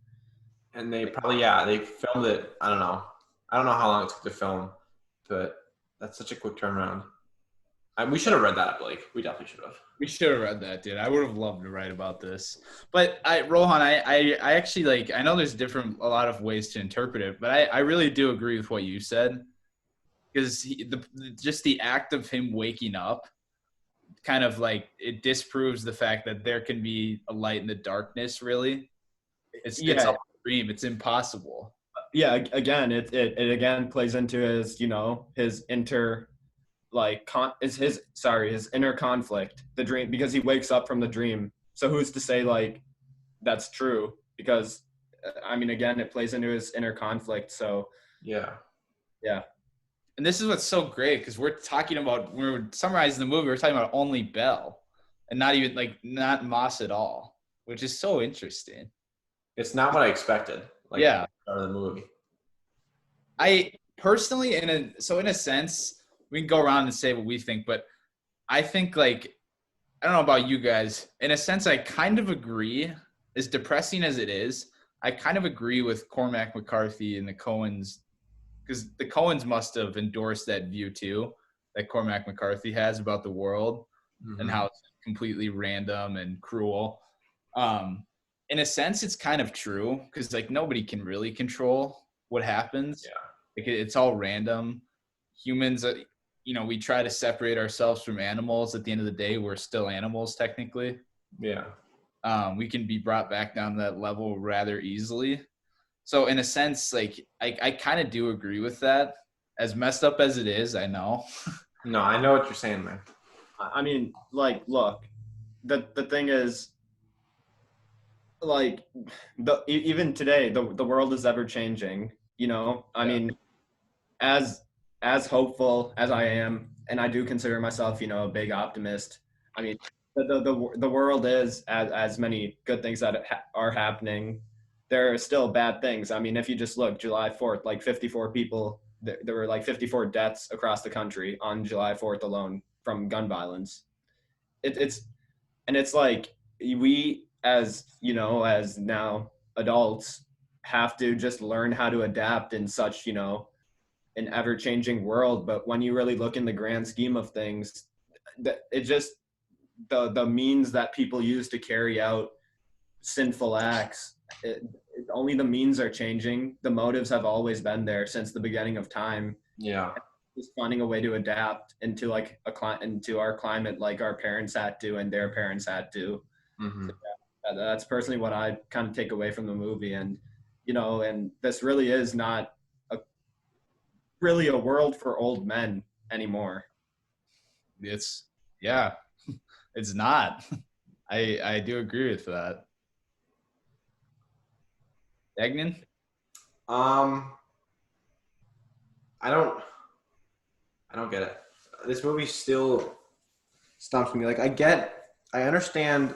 And they probably they filmed it. I don't know how long it took to film, but that's such a quick turnaround. We should have read that, Blake. We definitely should have. We should have read that, dude. I would have loved to write about this. But Rohan, I actually like. I know there's a lot of ways to interpret it, but I really do agree with what you said, because just the act of him waking up, kind of like it disproves the fact that there can be a light in the darkness. Really, it's a dream. It's impossible. yeah, again, it again plays into his, his his inner conflict, the dream, because he wakes up from the dream. So who's to say like that's true? Because I mean, again, it plays into his inner conflict. So Yeah. yeah, And this is what's so great because we're summarizing the movie, we're talking about only Belle and not even not Moss at all, which is so interesting. It's not what I expected. Like, Yeah. at the start of the movie. I personally, in a sense, we can go around and say what we think, but I think I don't know about you guys. In a sense, I kind of agree. As depressing as it is, I kind of agree with Cormac McCarthy and the Coens, because the Coens must have endorsed that view too, that Cormac McCarthy has about the world and how it's completely random and cruel. In a sense, it's kind of true because nobody can really control what happens. Yeah. It's all random. Humans, we try to separate ourselves from animals. At the end of the day, we're still animals technically. Yeah. We can be brought back down to that level rather easily. So in a sense, I kind of do agree with that. As messed up as it is, I know. No, I know what you're saying, man. I mean, look, the thing is, even today, the world is ever changing. I mean, as hopeful as I am, and I do consider myself, a big optimist. I mean, the world is as many good things that are happening. There are still bad things. I mean, if you just look, July 4th, 54 people, there were 54 deaths across the country on July 4th alone from gun violence. It's like we, as as now adults, have to just learn how to adapt in such, an ever-changing world. But when you really look in the grand scheme of things, it just the means that people use to carry out sinful acts, only the means are changing. The motives have always been there since the beginning of time. Yeah. Just finding a way to adapt into into our climate, like our parents had to and their parents had to. Mm-hmm. So, yeah, that's personally what I kind of take away from the movie. And and this really is not really a world for old men anymore. It's it's not. I do agree with that. Egnan? I don't get it. This movie still stumps me. I understand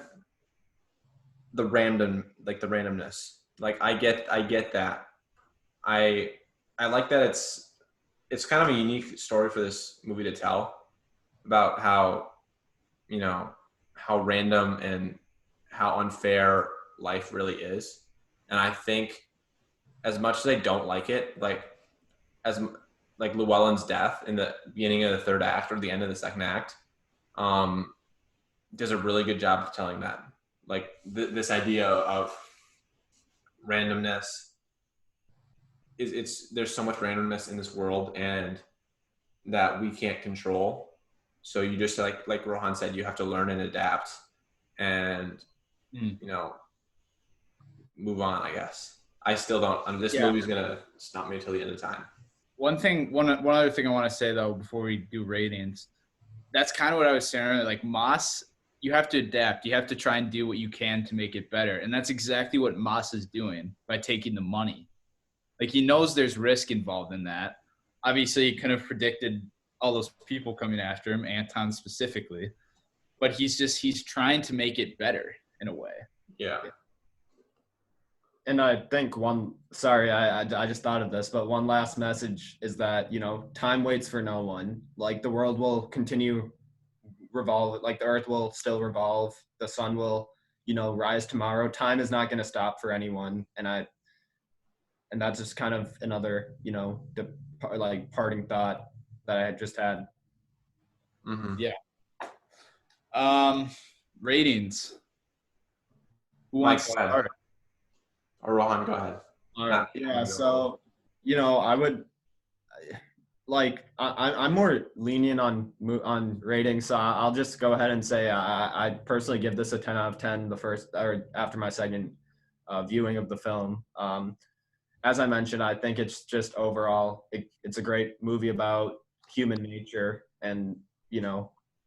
the randomness. I get that. I like that it's kind of a unique story for this movie to tell about how, how random and how unfair life really is. And I think as much as I don't like it, as Llewellyn's death in the beginning of the third act or the end of the second act, does a really good job of telling that. This idea of randomness there's so much randomness in this world and that we can't control. So you just like Rohan said, you have to learn and adapt and move on, I guess. I still don't. This movie's gonna stop me until the end of time. One other thing I want to say though before we do ratings, that's kind of what I was saying earlier. Like Moss, you have to adapt. You have to try and do what you can to make it better, and that's exactly what Moss is doing by taking the money. He knows there's risk involved in that. Obviously, he could have predicted all those people coming after him, Anton specifically, but he's trying to make it better in a way. Yeah. And I think I just thought of this, but one last message is that, time waits for no one. The world will continue revolve, the earth will still revolve. The sun will, rise tomorrow. Time is not going to stop for anyone. And that's just kind of another, parting thought that I had just had. Mm-hmm. Yeah. Ratings. Who Mike, wants to start? Or Rohan, go ahead. All right. Yeah. So, I would I'm more lenient on ratings. So I'll just go ahead and say I personally give this a 10 out of 10. The first or after my second viewing of the film. as I mentioned, I think it's just overall, it's a great movie about human nature and,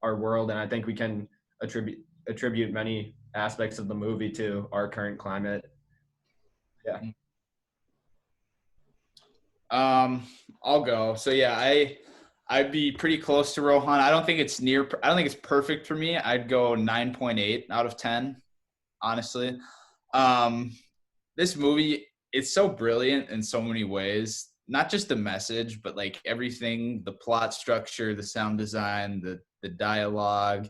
our world. And I think we can attribute many aspects of the movie to our current climate. Yeah. I'll go. So yeah, I'd be pretty close to Rohan. I don't think it's perfect for me. I'd go 9.8 out of 10, honestly. This movie, it's so brilliant in so many ways. Not just the message, but like everything, the plot structure, the sound design, the dialogue.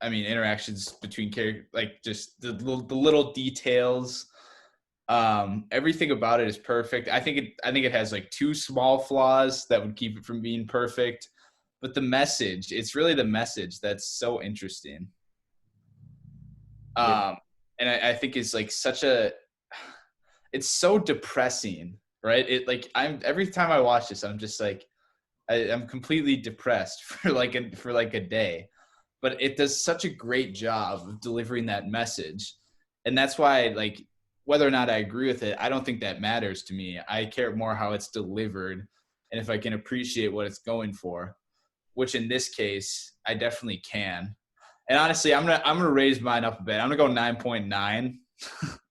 Interactions between characters, like just the little details. Everything about it is perfect. I think it has like 2 small flaws that would keep it from being perfect, but the message, it's really the message that's so interesting. And I think it's like it's so depressing, right? Every time I watch this, I'm just like, I'm completely depressed for like a day, but it does such a great job of delivering that message. And that's why, like, whether or not I agree with it, I don't think that matters to me. I care more how it's delivered and if I can appreciate what it's going for, which in this case, I definitely can. And honestly, I'm gonna raise mine up a bit. I'm gonna go 9.9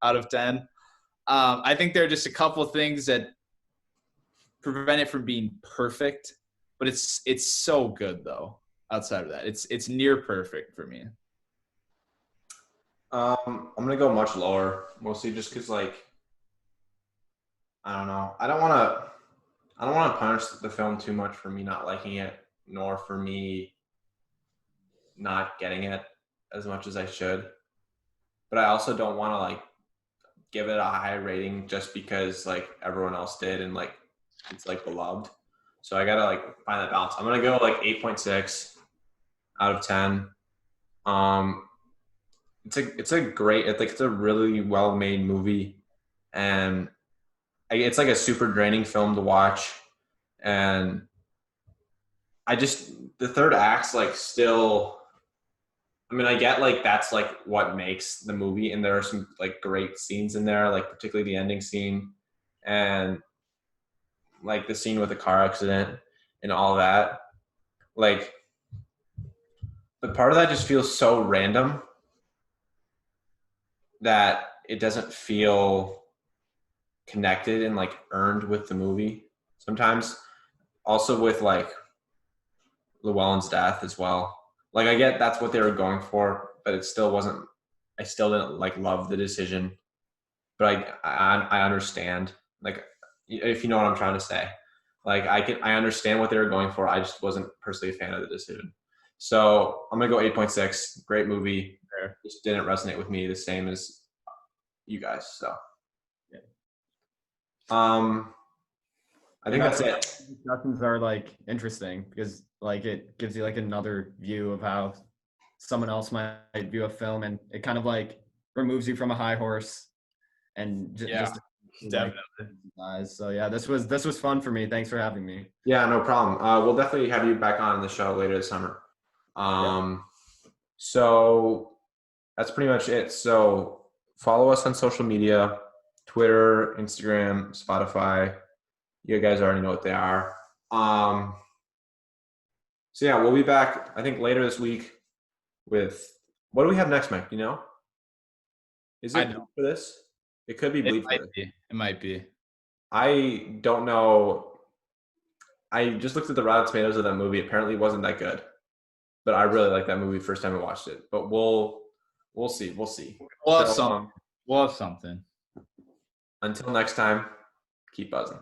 out of 10. I think there are just a couple things that prevent it from being perfect, but it's so good though. Outside of that, it's near perfect for me. I'm gonna go much lower, mostly just because, like, I don't know. I don't want to punish the film too much for me not liking it, nor for me not getting it as much as I should. But I also don't want to like give it a high rating just because like everyone else did and like it's like beloved. So I gotta like find that balance. I'm gonna go like 8.6 out of 10. It's a really well made movie, and it's like a super draining film to watch. And the third act's like still. I mean, I get like that's like what makes the movie, and there are some like great scenes in there, like particularly the ending scene, and like the scene with the car accident and all that. Like, but part of that just feels so random that it doesn't feel connected and like earned with the movie. Sometimes, also with like Llewellyn's death as well. Like I get that's what they were going for, but it still wasn't. I still didn't like love the decision, but I understand. Like if you know what I'm trying to say, like I understand what they were going for. I just wasn't personally a fan of the decision. So I'm gonna go 8.6. Great movie. Just didn't resonate with me the same as you guys. So Yeah. I think that's it. Discussions are like interesting because like it gives you like another view of how someone else might view a film, and it kind of like removes you from a high horse and just definitely. Like, so yeah, this was fun for me. Thanks for having me. Yeah, no problem. We'll definitely have you back on the show later this summer. So that's pretty much it. So follow us on social media, Twitter, Instagram, Spotify. You guys already know what they are. So yeah, we'll be back, I think, later this week with what do we have next, Mike? You know? Is it Bleed for this? It could be Bleed for this. It might be. I don't know. I just looked at the Rotten Tomatoes of that movie. Apparently it wasn't that good. But I really like that movie first time I watched it. But we'll see. We'll see. We'll have something. Until next time, keep buzzing.